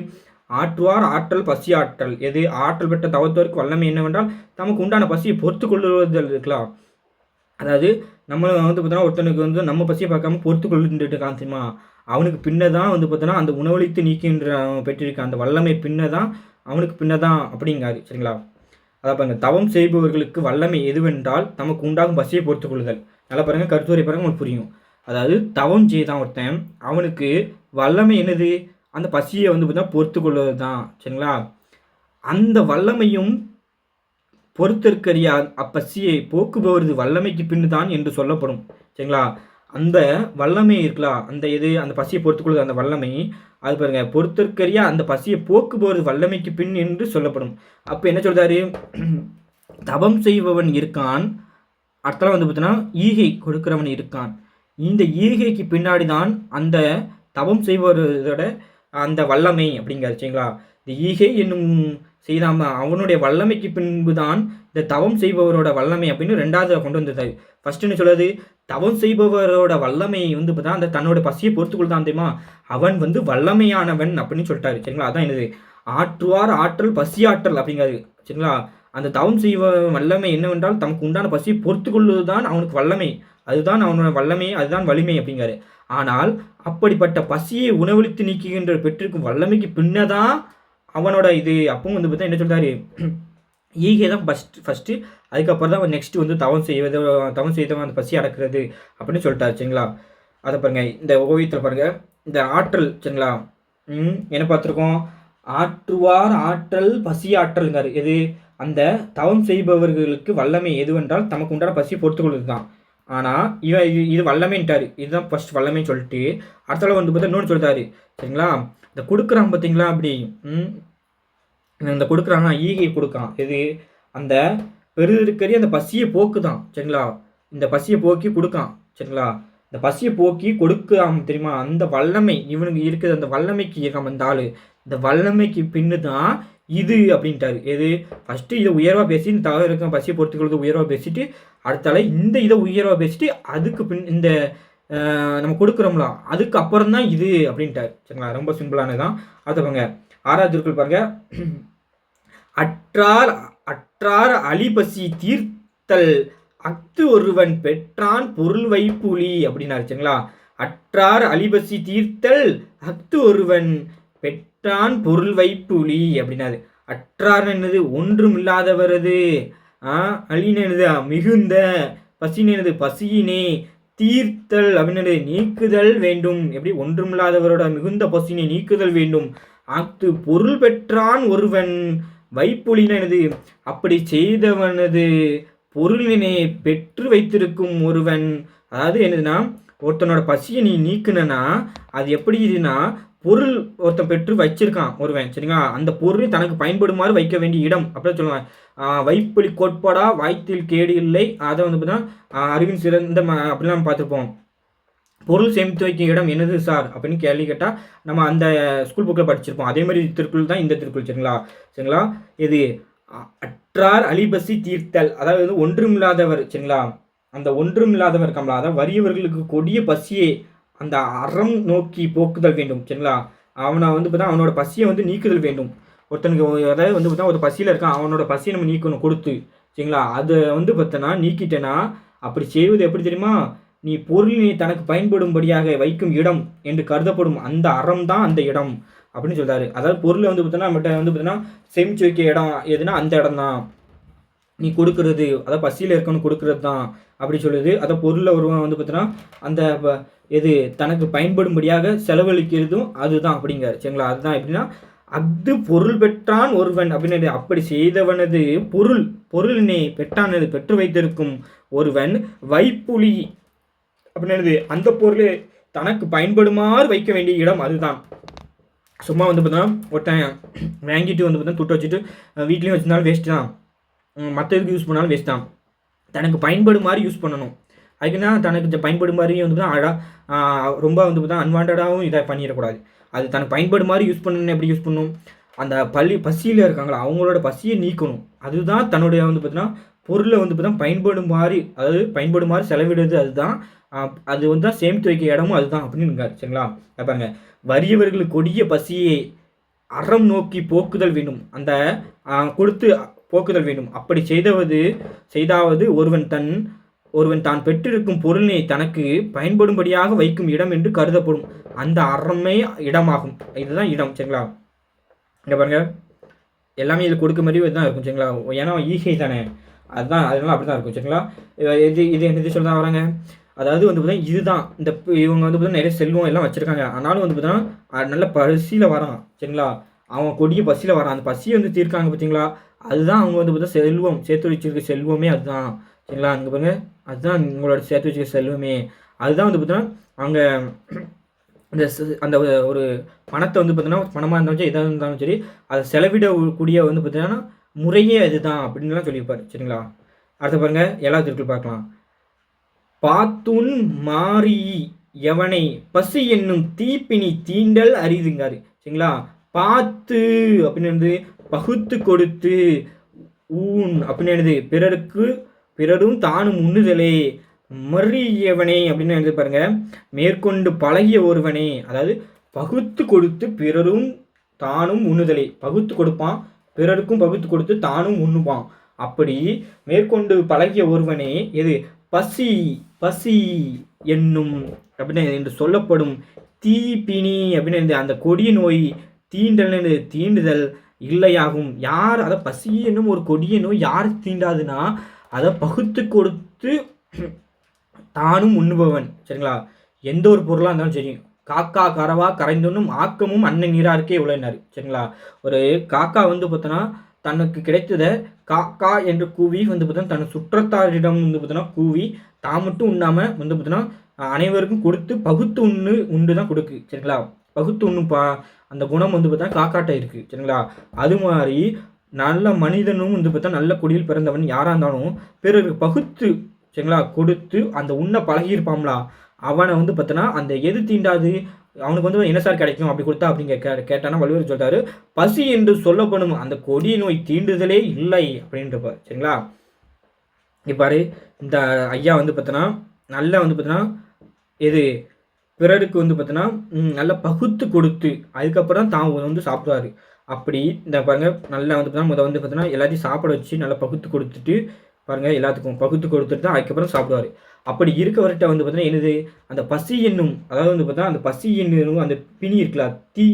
ஆற்றுவார் ஆற்றல் பசி ஆற்றல். எது? ஆற்றல் பெற்ற தவத்தோருக்கு வல்லமை என்னவென்றால் தமக்கு உண்டான பசியை பொறுத்து கொள்ளுவதில் இருக்கலாம். அதாவது நம்ம பார்த்தோன்னா ஒருத்தனுக்கு நம்ம பசியை பார்க்காம பொறுத்து கொள்ளுட்டு இருக்கான் தெரியுமா, அவனுக்கு பின்னதான் பார்த்தோன்னா அந்த உணவளித்து நீக்கின்ற பெற்றிருக்க அந்த வல்லமை பின்னதான் அவனுக்கு பின்னதான் அப்படிங்காரு. சரிங்களா? அதை பாருங்க, தவம் செய்பவர்களுக்கு வல்லமை எதுவென்றால் தமக்கு உண்டாகும் பசியை பொறுத்து கொள்ளுதல். நல்லா பாருங்க, கருத்துரை பாருங்க, உங்களுக்கு புரியும். அதாவது தவம் செய்தான் ஒருத்தன், அவனுக்கு வல்லமை என்னது? அந்த பசியை பார்த்தா பொறுத்து கொள்வது தான். சரிங்களா? அந்த வல்லமையும் பொறுத்திருக்கறிய அப்பசியை போக்குபவரது வல்லமைக்கு பின்னு தான் என்று சொல்லப்படும். சரிங்களா? அந்த வல்லமை இருக்கலாம், அந்த அந்த பசியை பொறுத்துக்கொள்வது அந்த வல்லமை, அது பாருங்க, பொறுத்திருக்கறிய அந்த பசியை போக்குபவரது வல்லமைக்கு பின் என்று சொல்லப்படும். அப்போ என்ன சொல்றாரு? தவம் செய்பவன் இருக்கான், அடுத்தலாம் பார்த்தீங்கன்னா ஈகை கொடுக்கிறவன் இருக்கான். இந்த ஈகைக்கு பின்னாடி தான் அந்த தவம் செய்பவரோட அந்த வல்லமை அப்படிங்கிறார். சரிங்களா? இந்த ஈகை என்னும் செய்தாம அவனுடைய வல்லமைக்கு பின்பு தான் இந்த தவம் செய்பவரோட வல்லமை அப்படின்னு 2வது கொண்டு வந்தது. ஃபர்ஸ்ட் என்ன சொல்லுது? தவம் செய்பவரோட வல்லமை பார்த்தா அந்த தன்னோட பசியை பொறுத்துக்கொள் தான் தெரியுமா, அவன் வல்லமையானவன் அப்படின்னு சொல்லிட்டாரு. சரிங்களா? அதான் என்னது? ஆற்றுவார் ஆற்றல் பசி ஆற்றல் அப்படிங்காது. சரிங்களா? அந்த தவம் செய்வ வல்லமை என்னவென்றால் தமக்கு உண்டான பசியை பொறுத்து கொள்வது தான் அவனுக்கு வல்லமை, அதுதான் அவனோட வல்லமை, அதுதான் வலிமை அப்படிங்காரு. ஆனால் அப்படிப்பட்ட பசியை உணவளித்து நீக்குகின்ற பெற்றிருக்கும் வல்லமைக்கு பின்னதான் அவனோட இது. அப்பவும் பார்த்தா என்ன சொல்றாரு? ஈகை தான் ஃபஸ்ட்டு, அதுக்கப்புறம் தான் நெக்ஸ்ட் தவம் செய்தவன் அந்த பசி அடக்கிறது அப்படின்னு சொல்லிட்டாரு. சரிங்களா? அதை பாருங்க, இந்த ஓவியத்தில் பாருங்க, இந்த ஆற்றல். சரிங்களா? என்ன பார்த்துருக்கோம்? ஆற்றுவார் ஆற்றல் பசி ஆற்றல்ங்காரு. எது? அந்த தவம் செய்பவர்களுக்கு வல்லமை எதுவென்றால் தமக்கு உண்டான பசியை பொறுத்துக்கொள்வது தான். ஆனால் இது வல்லமைன்ட்டாரு. இதுதான் ஃபர்ஸ்ட் வல்லமைன்னு சொல்லிட்டு அடுத்தால பார்த்தா இன்னொன்று சொல்லிட்டாரு. சரிங்களா? இந்த கொடுக்குறான் பார்த்தீங்களா, அப்படி இந்த கொடுக்குறான்னா ஈகை கொடுக்கான். எது? அந்த பெருதிருக்கறி அந்த பசியை போக்கு தான். சரிங்களா? இந்த பசியை போக்கி கொடுக்கான். சரிங்களா? இந்த பசியை போக்கி கொடுக்காம தெரியுமா, அந்த வல்லமை இவனுக்கு இருக்குது, அந்த வல்லமைக்கு இருக்காம இந்த ஆள், இந்த வல்லமைக்கு பின்னு தான் இது அப்படின்ட்டாரு. எது? ஃபஸ்ட்டு இதை உயர்வாக பேசி இந்த தவறு இருக்க பசியை பொறுத்துக்கிறது உயர்வாக பேசிட்டு அடுத்தால இந்த இதை உயர்வாக பேசிட்டு அதுக்கு பின் இந்த நம்ம கொடுக்குறோம்ல அதுக்கு அப்புறம் தான் இது அப்படின்ட்டார். சரிங்களா? ரொம்ப சிம்பிளானதுதான். அதை பாருங்க, 6வது திருக்குறள் பாருங்க. அற்றார் அற்றார் அலிபசி தீர்த்தல் அஃது ஒருவன் பெற்றான் பொருள் வைப்புலி அப்படின்னாரு. சரிங்களா? அற்றார் அலிபசி தீர்த்தல் அஃது ஒருவன் பெற்றான் பொருள் வைப்புலி அப்படின்னாரு. அற்றார் என்னது? ஒன்றும் இல்லாதவரது. அலின்னு என்னது? மிகுந்த. பசின்னு என்னது? பசியினே. தீர்த்தல் அப்படின்னு நீக்குதல் வேண்டும். எப்படி? ஒன்றுமில்லாதவரோட மிகுந்த பசினை நீக்குதல் வேண்டும். அஃது பொருள் பெற்றான் ஒருவன் வைப்பொலின்னு என்னது? அப்படி செய்தவனது பொருளினை பெற்று வைத்திருக்கும் ஒருவன் அதாவது என்னதுன்னா, ஒருத்தனோட பசியை நீ நீக்குனனா அது எப்படி இதுன்னா, பொருள் ஒருத்தன் பெற்று வச்சிருக்கான் ஒருவன் சரிங்களா, அந்த பொருள் தனக்கு பயன்படுமாறு வைக்க வேண்டிய இடம் அப்படின்னு சொல்லுவாங்க. வைப்பொலி கோட்பாடா வாய்த்தில் கேடு இல்லை, அதை வந்து பார்த்தீங்கன்னா அறிவின் சிறந்த அப்படிலாம் பார்த்துருப்போம். பொருள் சேமித்து வைக்கும் இடம் என்னது சார் அப்படின்னு கேள்வி கேட்டால் நம்ம அந்த ஸ்கூல் புக்கில் படிச்சிருப்போம். அதே மாதிரி திருக்குறள் தான் இந்த திருக்குறள் சரிங்களா. சரிங்களா, இது அற்றார் அலிபசி தீர்த்தல், அதாவது வந்து ஒன்றுமில்லாதவர் சரிங்களா, அந்த ஒன்றுமில்லாதவர் இருக்காங்களா, அதாவது வறியவர்களுக்கு கொடிய பசியை அந்த அறம் நோக்கி போக்குதல் வேண்டும் சரிங்களா. அவனை வந்து பார்த்தா அவனோட பசியை வந்து நீக்குதல் வேண்டும். ஒருத்தனுக்கு அதாவது வந்து பார்த்தா ஒரு பசியில் இருக்கான், அவனோட பசியை நம்ம நீக்கணும் கொடுத்து சரிங்களா. அதை வந்து பார்த்தோன்னா நீக்கிட்டேன்னா அப்படி செய்வது எப்படி தெரியுமா, நீ பொருள் நீ தனக்கு பயன்படும்படியாக வைக்கும் இடம் என்று கருதப்படும் அந்த அறம் தான் அந்த இடம் அப்படின்னு சொல்றாரு. அதாவது பொருளை வந்து பார்த்தோன்னா நம்மகிட்ட வந்து பார்த்தோன்னா சேமித்து வைக்க இடம் எதுனா அந்த இடம் தான் நீ கொடுக்கறது, அதாவது பசியில் இருக்கணும் கொடுக்கறது தான் அப்படி சொல்லுது. அதை பொருளை ஒருவன் வந்து பார்த்தோன்னா அந்த எது தனக்கு பயன்படும்படியாக செலவழிக்கிறதும் அதுதான் அப்படிங்கிறார் சரிங்களா. அதுதான் எப்படின்னா, அஃது பொருள் பெற்றான் ஒருவன் அப்படின்னு, அப்படி செய்தவனது பொருளினை பெற்றானது பெற்று வைத்திருக்கும் ஒருவன் வைப்புலி அப்படின்னு, அந்த பொருளை தனக்கு பயன்படுமாறு வைக்க வேண்டிய இடம் அதுதான். சும்மா வந்து பார்த்தோன்னா ஒருத்தன் வாங்கிட்டு வந்து பார்த்தா துட்டு வச்சுட்டு வீட்லேயும் வச்சுருந்தாலும் வேஸ்ட்டு தான், மற்ற இதுக்கு யூஸ் பண்ணாலும் வேஸ்ட் தான். தனக்கு பயன்படுமாறு யூஸ் பண்ணணும். அதுக்குன்னா தனக்கு பயன்படுமாறு வந்து ரொம்ப வந்து பார்த்தா அன்வான்டாகவும் இதை பண்ணிடக்கூடாது. அது தனக்கு பயன்படுமாறு யூஸ் பண்ணணும்னு எப்படி யூஸ் பண்ணணும், அந்த பசியில் இருக்காங்களா அவங்களோட பசியை நீக்கணும். அதுதான் தன்னுடைய வந்து பார்த்தீங்கன்னா பொருளை வந்து பார்த்தா பயன்படுமாறு, அதாவது பயன்படுமாறு செலவிடுறது அதுதான். அது வந்து தான் சேமித்து வைக்க இடமும் அதுதான் அப்படின்னு சரிங்களா. பாருங்க, வறியவர்களுக்கு கொடிய பசியை அறம் நோக்கி போக்குதல் வேண்டும், அந்த கொடுத்து போக்குதல் வேண்டும். அப்படி செய்தாவது ஒருவன் தான் பெற்றிருக்கும் பொருளினை தனக்கு பயன்படும்படியாக வைக்கும் இடம் என்று கருதப்படும் அந்த அறமே இடமாகும். இதுதான் இடம் சரிங்களா. இங்கே பாருங்க, எல்லாமே இது கொடுக்க மாதிரி இதுதான் இருக்கும் சரிங்களா. ஏன்னா ஈகை தானே, அதுதான் அதனால அப்படி தான் இருக்கும் சரிங்களா. இது என்ன சொல்ல தான் வராங்க, அதாவது வந்து பார்த்தீங்கன்னா இதுதான் இந்த இவங்க வந்து பார்த்தீங்கன்னா நிறைய செல்வம் எல்லாம் வச்சுருக்காங்க, ஆனாலும் வந்து பார்த்தீங்கன்னா நல்ல பசியில் வரான் சரிங்களா. அவன் கொடிய பசியில் வரான், அந்த பசியை வந்து தீர்க்காங்க பார்த்தீங்களா, அதுதான் அவங்க வந்து பார்த்தா செல்வம் சேர்த்து வச்சிருக்க செல்வமே அதுதான் சரிங்களா. அங்கே பாருங்க, அதுதான் உங்களோட சேர்த்து வச்சுருக்க செல்வமே அதுதான் வந்து பார்த்தீங்கன்னா அவங்க அந்த அந்த ஒரு பணத்தை வந்து பார்த்தீங்கன்னா பணமாக இருந்தாலும் சரி எதாக இருந்தாலும் சரி அதை செலவிடக்கூடிய வந்து பார்த்தீங்கன்னா முறையே அதுதான் அப்படின்லாம் சொல்லியிருப்பார் சரிங்களா. அடுத்த பாருங்க, ஏழாவது திருக்குறள் பார்க்கலாம். பாத்துன் மாறி எவனை பசி என்னும் தீப்பினி தீண்டல் அரிதுங்காரு சரிங்களா. பார்த்து அப்படின்னு பகுத்து கொடுத்து, ஊன் அப்படின்னு பிறரும் தானும் உண்ணுதலே, மறியவனே அப்படின்னு பாருங்க, மேற்கொண்டு பழகிய ஒருவனே, அதாவது பகுத்து கொடுத்து பிறரும் தானும் உண்ணுதலே, பகுத்து கொடுப்பான் பிறருக்கும் பகுத்து கொடுத்து தானும் உண்ணுப்பான். அப்படி மேற்கொண்டு பழகிய ஒருவனே எது பசி என்னும் அப்படின்னு என்று சொல்லப்படும் தீப்பினி அப்படின்னு அந்த கொடிய நோய் தீண்டுதல் இல்லையாகும். யார் அதை பசி என்னும் ஒரு கொடிய நோய் யார் தீண்டாதுன்னா அதை பகுத்து கொடுத்து தானும் உண்ணுபவன் சரிங்களா. எந்த ஒரு பொருளாக இருந்தாலும் சரி, காக்கா கரவா கரைந்துண்ணும் ஆக்கமும் அன்னை நீராருக்கே உழையினார் சரிங்களா. ஒரு காக்கா வந்து பார்த்தோன்னா தனக்கு கிடைத்ததை காக்கா என்று கூவி வந்து பார்த்தோன்னா தன் சுற்றத்தாரிடம் வந்து பார்த்தோன்னா கூவி தான் மட்டும் உண்ணாமல் வந்து பார்த்தோன்னா அனைவருக்கும் கொடுத்து பகுத்து உண்டு தான் கொடுக்கு சரிங்களா. பகுத்து உண்ணுப்பா அந்த குணம் வந்து பார்த்தா காக்காட்ட இருக்குது சரிங்களா. அது மாதிரி நல்ல மனிதனும் வந்து பார்த்தா நல்ல குடியில் பிறந்தவன் யாராக இருந்தாலும் பிறருக்கு பகுத்து சரிங்களா கொடுத்து அந்த உண்ண பழகியிருப்பாங்களா அவனை வந்து பார்த்தோன்னா அந்த எது தீண்டாது அவனுக்கு வந்து என்ன சார் கிடைக்கும் அப்படி கொடுத்தா அப்படிங்க கேட்டானா வள்ளுவர் சொல்றாரு, பசி என்று சொல்லப்படும் அந்த கொடிய நோய் தீண்டுதலே இல்லை அப்படின்றப்ப சரிங்களா. இப்பாரு இந்த ஐயா வந்து பார்த்தோன்னா நல்லா வந்து பார்த்தோன்னா எது பிறருக்கு வந்து பார்த்தோன்னா நல்லா பகுத்து கொடுத்து அதுக்கப்புறம் தான் வந்து சாப்பிடுவாரு. அப்படி இந்த பாருங்க நல்லா வந்து பார்த்தோன்னா வந்து பார்த்தோன்னா எல்லாத்தையும் சாப்பிட வச்சு நல்லா பகுத்து கொடுத்துட்டு பாருங்கள் எல்லாத்துக்கும் பகுத்து கொடுத்துட்டு தான் அதுக்கப்புறம் சாப்பிடுவார். அப்படி இருக்கவர்கிட்ட வந்து பார்த்தீங்கன்னா என்னது அந்த பசி என்னும், அதாவது வந்து பார்த்தா அந்த பசி என்னும் அந்த பிணி இருக்கலாம், தீ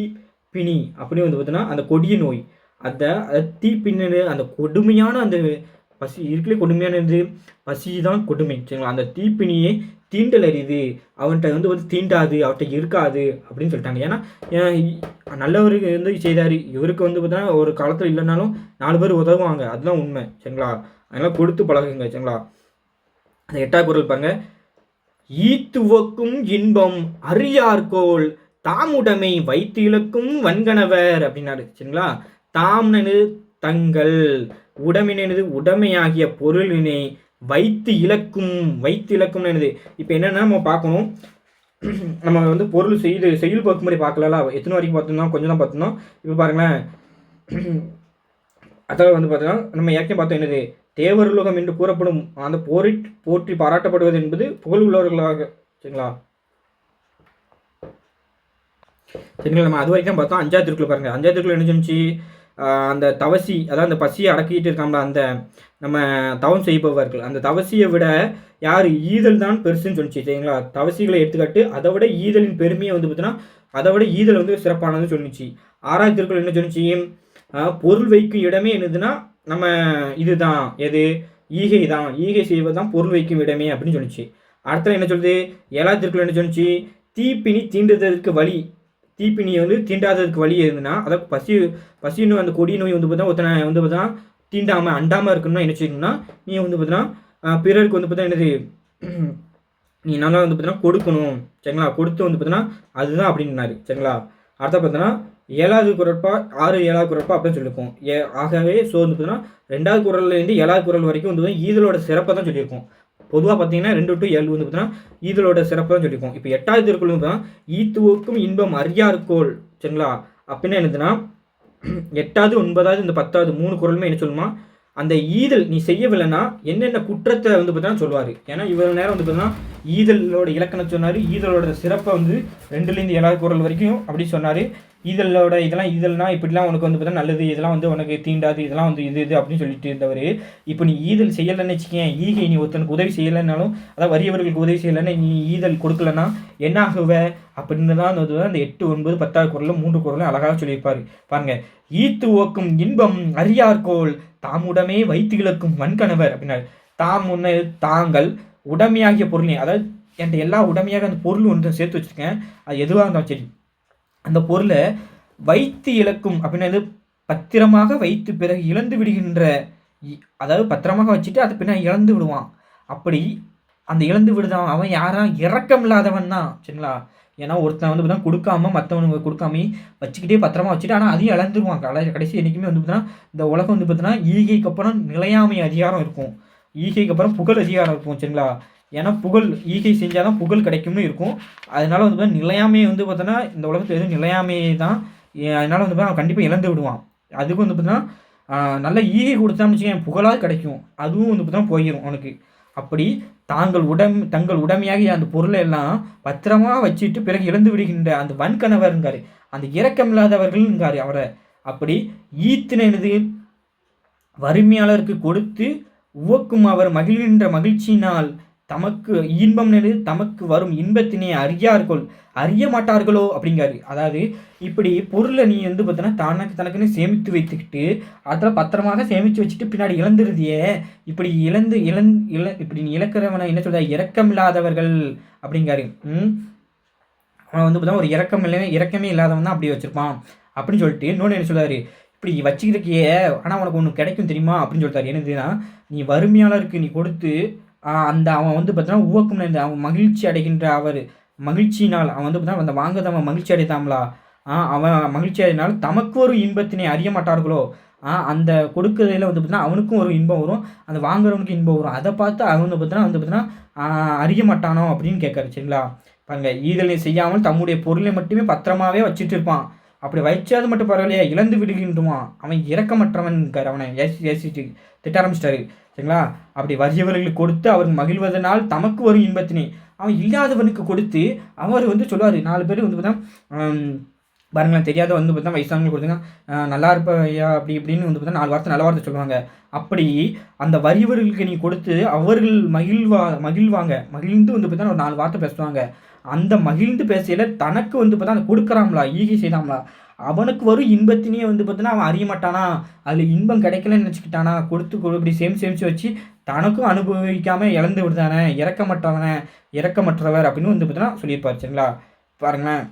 பிணி அப்படின்னு வந்து பார்த்தீங்கன்னா அந்த கொடிய நோய், அந்த தீ பின்னு அந்த கொடுமையான அந்த பசி இருக்கலே கொடுமையானது பசி தான் கொடுமை சரிங்களா. அந்த தீப்பினியே தீண்டல் அறியுது, அவன்கிட்ட வந்து தீண்டாது, அவர்கிட்ட இருக்காது அப்படின்னு சொல்லிட்டாங்க. ஏன்னா நல்லவருக்கு வந்து செய்தார், இவருக்கு வந்து பார்த்தா ஒரு காலத்தில் இல்லைனாலும் 4 பேர் உதவுவாங்க, அதுதான் உண்மை சரிங்களா. அதனால் கொடுத்து பழகுங்க சரிங்களா. அந்த 8வது குறள் பாருங்க, ஈத்துவக்கும் இன்பம் அறியார்கோள் தாமுடைமை வைத்து இழக்கும் வன்கணவர் அப்படின்னாரு. சரிங்களா? தாம்னது தங்கள், உடமைனது உடைமையாகிய பொருளினை வைத்து இழக்கும் என்னது. இப்போ என்னென்னா நம்ம பார்க்கணும், நம்ம வந்து பொருள் செயல் பார்க்கும்போது பார்க்கல, எத்தனை வரைக்கும் பார்த்தோம்னா கொஞ்சம் தான் பார்த்தோம். இப்போ பாருங்களேன், அதாவது வந்து பார்த்தோன்னா நம்ம ஏற்கனவே பார்த்தோம் என்னது, தேவருலகம் என்று கூறப்படும் அந்த போற்றி பாராட்டப்படுவது என்பது புகழ் உள்ளவர்களாக. சரிங்களா? நம்ம அது வரைக்கும் பார்த்தோம். 5ஆவது திருக்குறள் பாருங்க. 5ஆவது திருக்குறள் என்ன சொன்னிச்சு, அந்த தவசி, அதாவது அந்த பசியை அடக்கிட்டு இருக்காங்களா அந்த நம்ம தவம் செய்பவர்கள், அந்த தவசியை விட யார் ஈதல் தான் பெருசுன்னு சொன்னிச்சு. சரிங்களா? தவசிகளை எடுத்துக்காட்டு அதை விட ஈதலின் பெருமையை வந்து பார்த்தீங்கன்னா அதை விட ஈதல் வந்து சிறப்பானதுன்னு சொன்னிச்சு. 6ஆவது திருக்குறள் என்ன சொன்னிச்சு, பொருள் வைக்கும் இடமே என்னதுன்னா நம்ம இதுதான், எது ஈகை தான், ஈகை செய்வது தான் பொருள் வைக்கும் இடமே அப்படின்னு சொன்னிச்சு. அடுத்த என்ன சொல்லுது, 7ஆவது திருக்குறள் என்ன சொன்னிச்சு, தீப்பினி தீண்டுதற்கு வழி, தீப்பினியை வந்து தீண்டாததுக்கு வழி இருந்துன்னா, அதாவது பசின்னு அந்த கொடி நோய் வந்து பார்த்தா ஒருத்தனை வந்து பார்த்தா தீண்டாமல் அண்டாமல் இருக்கணும்னா என்ன செய்யணும்னா, நீ வந்து பார்த்தீங்கன்னா பிறருக்கு வந்து பார்த்தா என்னது, நீ நல்லா வந்து பார்த்தீங்கன்னா கொடுக்கணும். சரிங்களா? கொடுத்து வந்து பார்த்தீங்கன்னா அதுதான் அப்படின்னாரு. சரிங்களா? அடுத்த பார்த்தோன்னா 7வது குறட்பா 6 7வது குறட்பா அப்படின்னு சொல்லியிருக்கோம். ஆகவே ஸோ வந்து பார்த்தீங்கன்னா 2வது குறள்லேருந்து 7வது குறள் வரைக்கும் வந்து ஈதலோட சிறப்பை தான் சொல்லியிருக்கோம். பொதுவாக பார்த்தீங்கன்னா 2 to 7 வந்து பார்த்தீங்கன்னா ஈதலோட சிறப்பை தான் சொல்லியிருக்கோம். இப்போ 8வது திருக்குறள் வந்து ஈத்துவோக்கும் இன்பம் அறியார்கோள். சரிங்களா? அப்படின்னா என்னதுன்னா 8வது 9வது இந்த 10வது 3 குறளுமே என்ன சொல்லுமா, அந்த ஈதல் நீ செய்யவில்லைன்னா என்னென்ன குற்றத்தை வந்து பார்த்தீங்கன்னா சொல்லுவார். ஏன்னா இவ்வளோ நேரம் வந்து பார்த்தீங்கன்னா ஈதலோட இலக்கணம் சொன்னார், ஈதலோட சிறப்பை வந்து 2லேருந்து 7வது குறள் வரைக்கும் அப்படி சொன்னார். ஈதலோட இதெல்லாம் ஈதல்னா இப்படிலாம் உனக்கு வந்து பார்த்தா நல்லது, இதெல்லாம் வந்து உனக்கு தீண்டாது, இதெல்லாம் வந்து இது அப்படின்னு சொல்லிட்டு இருந்தவர். இப்போ நீ ஈதல் செய்யலைன்னு வச்சுக்கேன், ஈகை நீ ஒருத்தனுக்கு உதவி செய்யலைன்னாலும், அதாவது வறியவர்களுக்கு உதவி செய்யலைன்னா நீ ஈதல் கொடுக்கலன்னா என்ன ஆகுவ அப்படின்னு தான் அந்த 8 9 10வது குறளும் 3 குறளும் அழகாக சொல்லியிருப்பார். பாருங்க, ஈத்து ஓக்கும் இன்பம் அறியார்கோள் தாமுடமே வைத்து இழக்கும் வன்கணவர் அப்படின்னாரு. தாம் முன்ன தாங்கள் உடமையாகிய பொருளை, அதாவது என்கிட்ட எல்லா உடமையாக அந்த பொருள் ஒன்று சேர்த்து வச்சுருக்கேன், அது எதுவாக இருந்தாலும் சரி, அந்த பொருளை வைத்து இழக்கும் அப்படின்னது பத்திரமாக வைத்து பிறகு இழந்து விடுகின்ற, அதாவது பத்திரமாக வச்சுட்டு அதை பின்ன இழந்து விடுவான். அப்படி அந்த இழந்து விடுதான் அவன் யாரா, இரக்கம் இல்லாதவன் தான். சரிங்களா? ஏன்னா ஒருத்தன் வந்து பார்த்தா கொடுக்காம மற்றவனுக்கு கொடுக்காம வச்சுக்கிட்டே பத்திரமா வச்சுட்டு ஆனால் அதையும் இழந்துருவான். கடைசி என்றைக்குமே வந்து பார்த்தீங்கன்னா இந்த உலகம் வந்து பார்த்தீங்கன்னா ஈகைக்கு அப்புறம் நிலையாமை அதிகாரம் இருக்கும், ஈகைக்கு அப்புறம் புகழ் அதிகாரம் இருக்கும். சரிங்களா? ஏன்னா புகழ் ஈகை செஞ்சால் தான் புகழ் கிடைக்கும்னு இருக்கும். அதனால வந்து பார்த்தா நிலையாமையை வந்து பார்த்தோன்னா இந்த உலகத்தில் எதுவும் நிலையாமையை தான். அதனால வந்து பார்த்தா அவன் கண்டிப்பாக இழந்து விடுவான். அதுக்கு வந்து பார்த்தீங்கன்னா நல்ல ஈகை கொடுத்தான்னு வச்சுக்கேன் புகழாக கிடைக்கும், அதுவும் வந்து பார்த்தா போயிடும் அவனுக்கு. அப்படி தங்கள் உடைமையாகி அந்த பொருளை எல்லாம் பத்திரமாக வச்சுட்டு பிறகு இழந்து விடுகின்ற அந்த வன்கணவர்ங்காரு, அந்த இரக்கமில்லாதவர்கள்ங்காரு அவரை. அப்படி ஈத்தினது வறுமையாளருக்கு கொடுத்து உவக்கும் அவர் மகிழ்கின்ற மகிழ்ச்சியினால் தமக்கு இன்பம் நினைவு தமக்கு வரும் இன்பத்தினை அறிய மாட்டார்களோ அப்படிங்காரு. அதாவது இப்படி பொருளை நீ வந்து பார்த்தோன்னா தனக்குன்னு சேமித்து வைத்துக்கிட்டு அதில் பத்திரமாக சேமித்து வச்சுட்டு பின்னாடி இழந்துருதியே, இப்படி இப்படி நீ இழக்கிறவனை என்ன சொல்ற, இரக்கமில்லாதவர்கள் அப்படிங்காரு. அவன் வந்து பார்த்தா ஒரு இரக்கமே இல்லாதவன் தான் அப்படி வச்சுருப்பான் அப்படின்னு சொல்லிட்டு இன்னொன்று என்ன சொல்கிறாரு, இப்படி வச்சுக்கிட்டே ஆனால் உனக்கு ஒன்று கிடைக்கும் தெரியுமா அப்படின்னு சொல்லிட்டாரு. என்னதுன்னா, நீ வறுமையாளருக்கு நீ கொடுத்து அந்த அவன் வந்து பார்த்தீங்கன்னா உவக்கும் அவன் மகிழ்ச்சி அடைகின்ற அவர் மகிழ்ச்சியினால் அவன் வந்து பார்த்தீங்கன்னா அந்த வாங்குறவன் மகிழ்ச்சி அடைத்தாங்களா, அவன் மகிழ்ச்சி அடையினாலும் தமக்கு ஒரு இன்பத்தினை அறிய மாட்டார்களோ, அந்த கொடுக்குறதுல வந்து பார்த்தீங்கன்னா அவனுக்கும் ஒரு இன்பம் வரும், அந்த வாங்குறவனுக்கு இன்பம் வரும், அதை பார்த்து அவன் வந்து பார்த்தீங்கன்னா அறிய மாட்டானோ அப்படின்னு கேட்காரு. சரிங்களா? பாருங்க, ஈதலை செய்யாமல் தம்முடைய பொருளை மட்டுமே பத்திரமாவே வச்சுட்டு இருப்பான். அப்படி வச்சாது மட்டும் பரவாயில்லையா, இழந்து விடுகின்றான், அவன் இரக்கமற்றவன் இருக்கார், அவனை ஏசிட்டு திட்ட ஆரம்பிச்சிட்டாரு. சரிங்களா? அப்படி வறியவர்களுக்கு கொடுத்து அவர் மகிழ்வதனால் தமக்கு வரும் இன்பத்தினை அவன் இல்லாதவனுக்கு கொடுத்து அவர் வந்து சொல்லுவார். 4 பேர் வந்து பார்த்தா பாருங்களேன், தெரியாத வந்து பார்த்தா வயசானவங்க கொடுத்துங்க நல்லா இருப்பையா அப்படி இப்படின்னு வந்து பார்த்தா 4 வார்த்தை நல்ல வார்த்தை சொல்லுவாங்க. அப்படி அந்த வறியவர்களுக்கு நீ கொடுத்து அவர்கள் மகிழ்வாங்க, மகிழ்ந்து வந்து பார்த்தா ஒரு 4 வார்த்தை பேசுவாங்க. அந்த மகிழ்ந்து பேசையில் தனக்கு வந்து பார்த்தா அந்த கொடுக்குறாங்களா, ஈகை செய்தாங்களா, அவனுக்கு வரும் இன்பத்தினையே வந்து பார்த்தீங்கன்னா அவன் அறிய மாட்டானா, அதில் இன்பம் கிடைக்கலன்னு நினச்சிக்கிட்டானா, கொடுத்து இப்படி சேமிச்சு வச்சு தனக்கும் அனுபவிக்காமல் இழந்து விடுதானே, இரக்கமற்றவர் அப்படின்னு வந்து பார்த்தீங்கன்னா சொல்லியிருப்பார். சரிங்களா? பாருங்களேன்,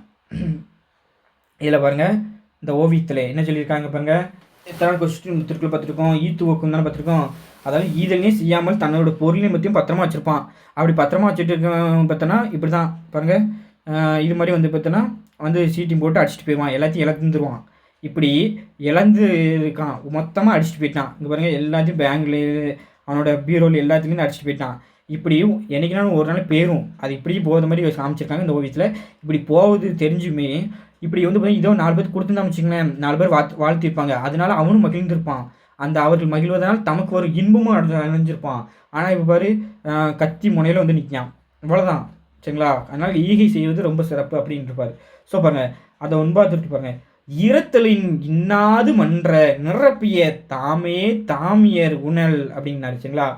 இதில் பாருங்கள், இந்த ஓவியத்தில் என்ன சொல்லியிருக்காங்க பாருங்கள். எத்தனை கொஸ்டின் திருக்குறள் பார்த்துருக்கோம், ஈத்து ஓக்கும் தானே பார்த்துருக்கோம். அதாவது ஈதல்னே செய்யாமல் தன்னோட பொருளையும் பற்றியும் பத்திரமா வச்சுருப்பான். அப்படி பத்திரமா வச்சுட்டு இருக்க பார்த்தோன்னா இப்படி தான் பாருங்கள், இது மாதிரி வந்து பார்த்தோன்னா வந்து சீட்டிங் போட்டு அடிச்சுட்டு போயிடுவான், எல்லாத்தையும் இழந்துருவான். இப்படி இழந்து இருக்கான், மொத்தமாக அடிச்சுட்டு போயிட்டான். இங்கே பாருங்கள், எல்லாத்தையும் பேங்க்ல அவனோட பீரோல் எல்லாத்துலேருந்து அடிச்சுட்டு போயிட்டான். இப்படியும் என்றைக்குனாலும் ஒரு நாள் பேரும் அது இப்படி போகிற மாதிரி காமிச்சிருக்காங்க இந்த ஓவியத்தில். இப்படி போகுது தெரிஞ்சுமே இப்படி வந்து பார்த்தீங்கன்னா இதோ 4 பேர் கொடுத்துருந்தா வச்சுங்களேன், 4 பேர் வாழ்த்திருப்பாங்க. அதனால அவனும் மகிழ்ந்திருப்பான். அந்த அவர்கள் மகிழ்வதனால் தமக்கு ஒரு இன்பமும் அடைஞ்சிருப்பான். ஆனால் இப்போ பாரு, கத்தி முனையில் வந்து நிற்கான், இவ்வளோதான். சரிங்களா? அதனால் ஈகை செய்வது ரொம்ப சிறப்பு அப்படின்னு இருப்பார். ஸோ பாருங்கள், அதை 9 பாருங்கள். இரத்தலின் இன்னாது மன்ற நிரப்பிய தாமே தாமியர் உணல் அப்படின்னாரு. சரிங்களா?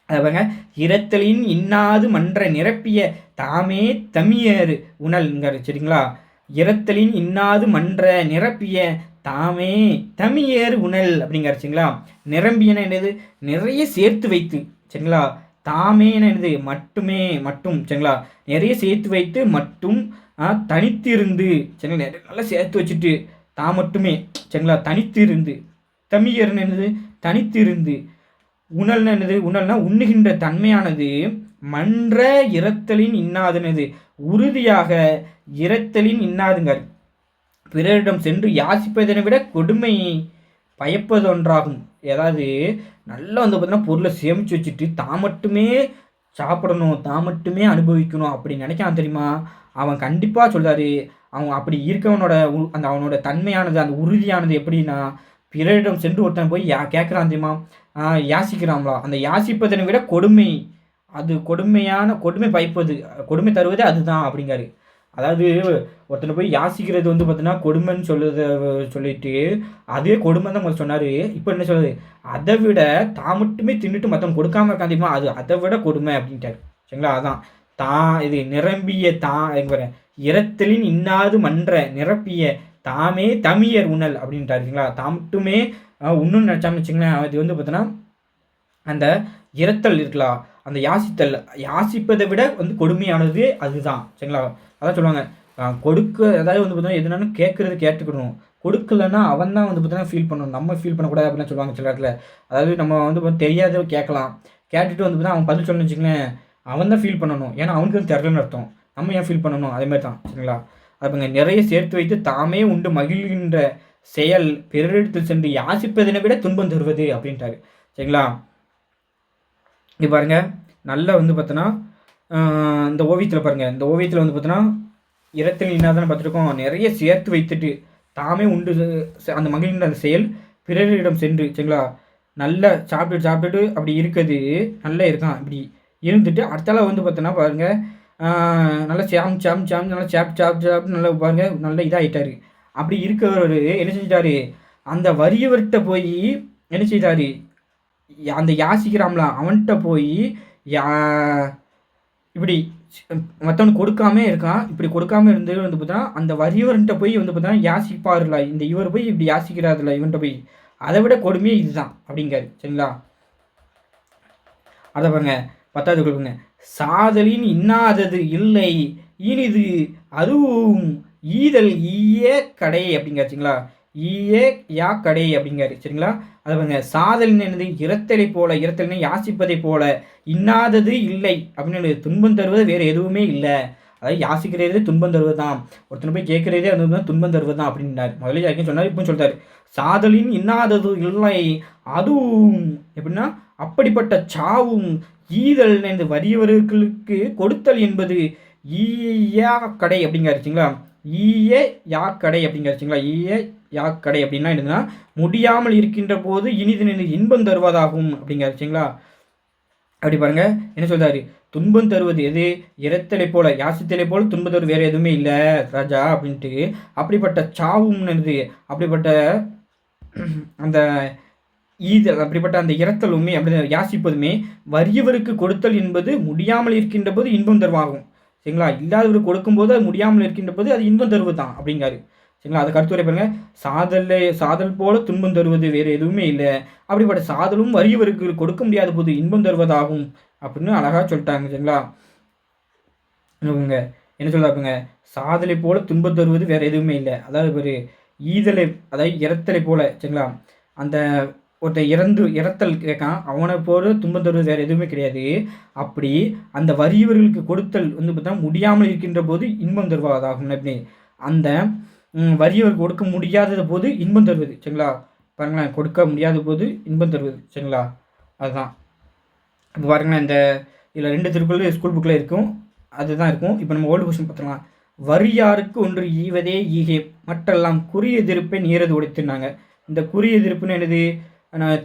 அதை பாருங்க, இரத்தலின் இன்னாது மன்ற நிரப்பிய தாமே தமியர் உணல்ங்காரு. சரிங்களா? இரத்தலின் இன்னாது மன்ற நிரப்பிய தாமே தமியர் உணல் அப்படிங்காரு. சரிங்களா? நிரம்பியன என்னது? நிறைய சேர்த்து வைத்து. சரிங்களா? தாமேன என்னது? மட்டுமே, மட்டும். சரிங்களா? நிறைய சேர்த்து வைத்து மட்டும் தனித்திருந்து. சரிங்களா? நல்லா சேர்த்து வச்சுட்டு தான் மட்டுமே. சரிங்களா? தனித்திருந்து. தமியர்னு என்னது? தனித்திருந்து. உணல்னா என்னது? உணல்னா உண்ணுகின்ற தன்மையானது மன்ற இரத்தலின் இன்னாதுனது உறுதியாக இரத்தலின் இன்னாதுங்கார். பிறரிடம் சென்று யாசிப்பதனை விட கொடுமை பயப்பது ஒன்றாகும். ஏதாவது நல்லா வந்து பார்த்தீங்கன்னா பொருளை சேமித்து வச்சுட்டு தான் மட்டுமே சாப்பிடணும், தான் மட்டுமே அனுபவிக்கணும் அப்படி நினைக்கான் தெரியுமா? அவன் கண்டிப்பாக சொல்கிறாரு, அவன் அப்படி இருக்கவனோட அந்த அவனோட தன்மையானது, அந்த உறுதியானது எப்படின்னா, பிறரிடம் சென்று ஒருத்தன் போய் கேட்குறான் தெரியுமா, யாசிக்கிறாங்களா, அந்த யாசிப்பதனை விட கொடுமை, அது கொடுமை பயப்பது, கொடுமை தருவது அதுதான் அப்படிங்காரு. அதாவது ஒருத்தனை போய் யாசிக்கிறது வந்து பார்த்தீங்கன்னா கொடுமைன்னு சொல்லிட்டு அதே கொடுமை தான் முதல்ல சொன்னார். இப்போ என்ன சொல்லுது? அதை விட தான் மட்டுமே தின்னுட்டு மற்றவன் கொடுக்காம இருக்கான் தெரியுமா, அது அதை விட கொடுமை அப்படின்ட்டாரு. சரிங்களா? அதான் இது நிரம்பிய இரத்தலின் இன்னாது மன்ற நிரப்பிய தாமே தமியர் உணல் அப்படின்ட்டாரு. சரிங்களா? தான் மட்டுமே ஒன்றுன்னு நினச்சான்னு வச்சுங்களேன், அது வந்து பார்த்தோன்னா அந்த இரத்தல் இருக்கலாம், அந்த யாசிப்பதை விட வந்து கொடுமையானது அதுதான். சரிங்களா? அதான் சொல்லுவாங்க, அதாவது வந்து பார்த்தீங்கன்னா எதுனாலும் கேட்டுக்கணும், கொடுக்கலன்னா அவன் தான் வந்து பார்த்தீங்கன்னா ஃபீல் பண்ணணும், நம்ம ஃபீல் பண்ணக்கூடாது அப்படின்னு சொல்லுவாங்க சில இடத்துல. அதாவது நம்ம வந்து தெரியாத கேட்கலாம், கேட்டுட்டு வந்து பார்த்தீங்கன்னா அவன் பதில் சொல்லணும்னு வச்சுங்களேன், அவன் தான் ஃபீல் பண்ணணும், ஏன்னா அவனுக்கு வந்து தெரிலன்னு அர்த்தம், நம்ம ஏன் ஃபீல் பண்ணணும், அதேமாதிரி தான். சரிங்களா? அதுங்க நிறைய சேர்த்து வைத்து தாமே உண்டு மகிழ்கின்ற செயல் பிறரிடத்தில் சென்று யாசிப்பதனை விட துன்பம் தருவது அப்படின்ட்டாரு. சரிங்களா? இப்போ பாருங்க, நல்லா வந்து பார்த்தோன்னா இந்த ஓவியத்தில் பாருங்கள், இந்த ஓவியத்தில் வந்து பார்த்தோன்னா இரத்தல் இன்னாதானே பார்த்துருக்கோம், நிறைய சேர்த்து வைத்துட்டு தாமே உண்டு அந்த மகிழ்கின்ற அந்த செயல் பிறரிடம் சென்று. சரிங்களா? நல்லா சாப்பிட்டுட்டு அப்படி இருக்குது, நல்லா இருக்கான், இப்படி இருந்துட்டு அடுத்தால வந்து பார்த்தோன்னா பாருங்கள், நல்லா சாம் நல்லா சாப்பிட்டு நல்லா பாருங்கள், நல்லா இதாகிட்டார். அப்படி இருக்கிறவர் என்ன செஞ்சிட்டாரு, அந்த வறியவர்கிட்ட போய் என்ன செய்தார், அந்த யாசிக்கிறாம்ல அவன்கிட்ட போய் இப்படி மற்றவனுக்கு கொடுக்காம இருக்கான். இப்படி கொடுக்காம இருந்து வந்து பார்த்தா அந்த வறியவர்கிட்ட போய் வந்து பார்த்தா யாசிப்பாருல, இந்த இவர் போய் இப்படி யாசிக்கிறாருல இவன்கிட்ட போய், அதை விட கொடுமையே இதுதான் அப்படிங்காரு. சரிங்களா? அதை பாருங்க, 10வது கொடுங்க. சாதலின் இன்னாதது இல்லை இனிது அதுவும் ஈதல் ஈயே கடை அப்படிங்காரு. சரிங்களா? ஈயே யா கடை அப்படிங்காரு. சரிங்களா? அதை பாருங்க, சாதலின் என்னது? இரத்தலை போல, இரத்தலினை யாசிப்பதை போல, இன்னாதது இல்லை அப்படின்னு துன்பம் தருவது வேறு எதுவுமே இல்லை. அதாவது யாசிக்கிறதே துன்பம் தருவது தான், ஒருத்தனை போய் கேட்குறதே அது துன்பம் தருவது தான் அப்படின்னாரு. முதல்ல யாருக்கும் சொன்னார், இப்போ சொல்லிட்டாரு. சாதலின் இன்னாதது இல்லை அதுவும் எப்படின்னா அப்படிப்பட்ட சாவும் ஈதல் என்று வறியவர்களுக்கு கொடுத்தல் என்பது ஈயா கடை அப்படிங்காருச்சிங்களா? ஈயே யா கடை அப்படிங்காருச்சிங்களா? ஈயே யா கடை அப்படின்னா என்னதுன்னா முடியாமல் இருக்கின்ற போது இனிது நின்று இன்பம் தருவதாகும் அப்படிங்காருச்சிங்களா? அப்படி பாருங்க, என்ன சொல்றாரு, துன்பம் தருவது எது? இரத்தலை போல, யாசித்தலை போல துன்பம் தருவது வேற எதுவுமே இல்லை ராஜா அப்படின்ட்டு. அப்படிப்பட்ட சாவும் என்னது, அப்படிப்பட்ட அந்த ஈதல், அப்படிப்பட்ட அந்த இரத்தலுமே அப்படி யாசிப்பதுமே வறியவருக்கு கொடுத்தல் என்பது முடியாமல் இருக்கின்ற போது இன்பம் தருவாகும். சரிங்களா? இல்லாதவருக்கு கொடுக்கும்போது அது முடியாமல் இருக்கின்ற போது அது இன்பம் தருவது தான் அப்படிங்காரு. சரிங்களா? அதை கருத்துரை பாருங்க, சாதல் போல துன்பம் தருவது வேறு எதுவுமே இல்லை, அப்படிப்பட்ட சாதலும் வறியவருக்கு கொடுக்க முடியாத போது இன்பம் தருவதாகும் அப்படின்னு அழகாக சொல்லிட்டாங்க. சரிங்களா? என்ன சொல்றாப்புங்க, சாதலை போல துன்பம் தருவது வேறு எதுவுமே இல்லை, அதாவது ஒரு ஈதலை, அதாவது இரத்தலை போல. சரிங்களா? அந்த ஒருத்தன் இறத்தல் கேட்கான், அவனை போல துன்பம் தருவது வேறு எதுவுமே கிடையாது. அப்படி அந்த வறியவர்களுக்கு கொடுத்தல் வந்து பார்த்தா முடியாமல் இருக்கின்ற போது இன்பம் தருவதாகும் அப்படி அந்த வறியவர் கொடுக்க முடியாத போது இன்பம் தருவது சரிங்களா. பாருங்களேன், கொடுக்க முடியாத போது இன்பம் தருவது சரிங்களா. அதுதான் இப்போ பாருங்களேன், இந்த இதில் 2 திருக்குறள் ஸ்கூல் புக்கில் இருக்கும், அதுதான் இருக்கும். இப்போ நம்ம ஓல்டு கொஸ்டின் பார்த்துக்கலாம். வரியாருக்கு ஒன்று ஈவதே ஈகை மற்றெல்லாம் குறிய எதிர்ப்பை நீரது உடைத்துனாங்க. இந்த குறிய எதிர்ப்புன்னு என்னது,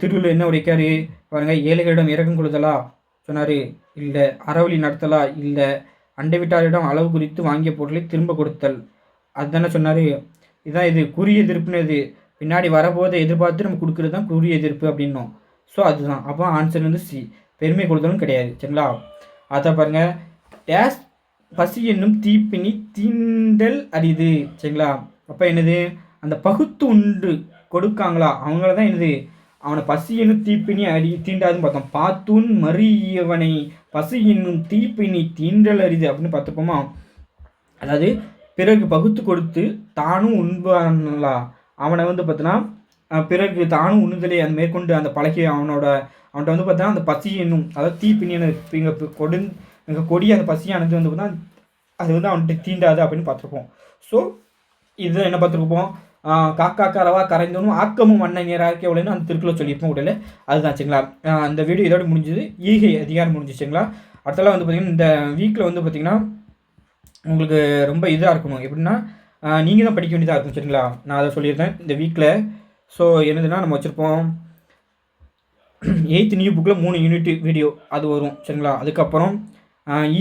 திருவள்ளுவர் என்ன உடைக்காரு பாருங்கள். ஏழைகளிடம் இறக்கம் கொடுத்தலா சொன்னார், இல்லை. அறவழி நடத்தலா, இல்லை. அண்டை விட்டாரிடம் அளவு குறித்து வாங்கிய பொருளை திரும்ப கொடுத்தல், அதுதானே சொன்னார். இதுதான் இது குறிய எதிர்ப்புன்னு. இது பின்னாடி வரபோதை எதிர்பார்த்து நம்ம கொடுக்குறது தான் குறிய எதிர்ப்பு அப்படின்னோம். ஸோ அதுதான். அப்போ ஆன்சர் வந்து சி, பெருமை கொடுத்தலும் கிடையாது சரிங்களா. அதான் பாருங்கள், டேஸ் பசி என்னும் தீப்பினி தீண்டல் அரிது சரிங்களா. அப்போ என்னது, அந்த பகுத்து உண்டு கொடுக்காங்களா அவங்கள தான் என்னது, அவனை பசி என்னும் தீப்பினி தீண்டாதுன்னு பார்த்தோம். பாத்தூன் மறியவனை பசி என்னும் தீப்பினி தீண்டல் அரிது அப்படின்னு பார்த்துப்போமா. அதாவது பிறகு பகுத்து கொடுத்து தானும் உண்பானலா அவனை வந்து பார்த்தோன்னா, பிறகு தானும் உண்ணுதலை அந்த மேற்கொண்டு அந்த பழகி அவன்கிட்ட வந்து பார்த்தா அந்த பசி என்னும், அதாவது தீப்பினின்னு இங்கே கொடி அந்த பசியானது வந்து பார்த்தா அது வந்து அவன்கிட்ட தீண்டாது அப்படின்னு பார்த்துருப்போம். ஸோ இது என்ன பார்த்துருப்போம், காக்கா கரவா கரைந்தோனும் ஆக்கமும் மண்ணை நீராக்கி எவ்வளோன்னு அந்த திருக்குறள் சொல்லியிருப்போம் உடல. அதுதான் சரிங்களா. அந்த வீடியோ இதோட முடிஞ்சது, ஈகை அதிகாரம் முடிஞ்சிச்சுங்களா. அடுத்தலாம் வந்து பார்த்திங்கன்னா இந்த வீக்கில் வந்து பார்த்திங்கன்னா உங்களுக்கு ரொம்ப இதாக இருக்கணும். எப்படின்னா நீங்கள் தான் படிக்க வேண்டியதாக இருக்கும் சரிங்களா. நான் அதை சொல்லியிருந்தேன் இந்த வீக்கில். ஸோ என்னதுன்னா நம்ம வச்சுருப்போம் 8th நியூ புக்கில் 3 யூனிட் வீடியோ அது வரும் சரிங்களா. அதுக்கப்புறம்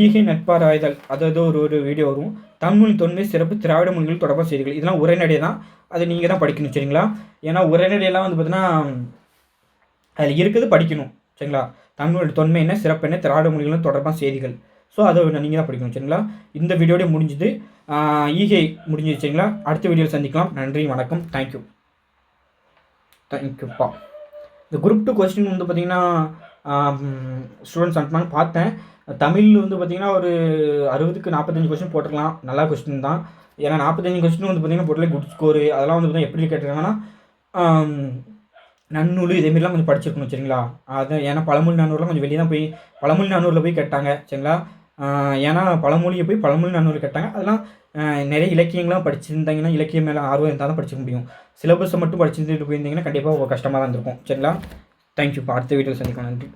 ஈகை நட்பாராய்தல் அது ஒரு வீடியோ வரும். தமிழ்மொழி தொன்மை சிறப்பு திராவிட மொழிகள் தொடர்பாக செய்திகள், இதெல்லாம் உரைநடை தான், அது நீங்கள் தான் படிக்கணும் சரிங்களா. ஏன்னா உரைநடையெல்லாம் வந்து பார்த்தீங்கன்னா அதில் இருக்குது படிக்கணும் சரிங்களா. தமிழ்மொழி தொன்மை என்ன, சிறப்பு என்ன, திராவிட மொழிகளும் தொடர்பாக செய்திகள், ஸோ அதை நீங்கள் தான் படிக்கணும் சரிங்களா. இந்த வீடியோடய முடிஞ்சுது, ஈகை முடிஞ்சிது சரிங்களா. அடுத்த வீடியோவில் சந்திக்கலாம். நன்றி, வணக்கம், தேங்க்யூப்பா. இந்த குரூப் 2 கொஸ்டின் வந்து பார்த்திங்கன்னா ஸ்டூடெண்ட்ஸ் அனுப்பினாங்க பார்த்தேன். தமிழ் வந்து பார்த்திங்கன்னா ஒரு 60க்கு 45 கொஸ்டின் போட்டிருக்கலாம், நல்லா கொஸ்டின் தான். ஏன்னா 45 கொஸ்டின் வந்து பார்த்திங்கன்னா போட்டில் குட் ஸ்கோரு அதெல்லாம் வந்து பார்த்திங்கன்னா எப்படி கேட்டிருக்காங்கன்னா நன்னூல் இதேமாரிலாம் கொஞ்சம் படிச்சிருக்கணும் சரிங்களா. அது ஏன்னா பழமொழி நானூறுலாம் கொஞ்சம் வெளியே தான் போய் பழமொழி நானூறில் போய் கேட்டாங்க சரிங்களா. ஏன்னா பழமொழியை போய் பழமொழி நானூறு கேட்டாங்க. அதெல்லாம் நிறைய இலக்கியங்கள்லாம் படிச்சிருந்தாங்கன்னா, இலக்கியம் மேலே ஆர்வம் இருந்தால் தான் படிச்சிக்க முடியும். சிலபஸை மட்டும் படிச்சுட்டு போயிருந்தீங்கன்னா கண்டிப்பாக கஷ்டமாக தான் இருந்திருக்கும் சரிங்களா. தேங்க்யூப்பா. அடுத்த வீடியோ சந்திக்கலாம். நன்றி.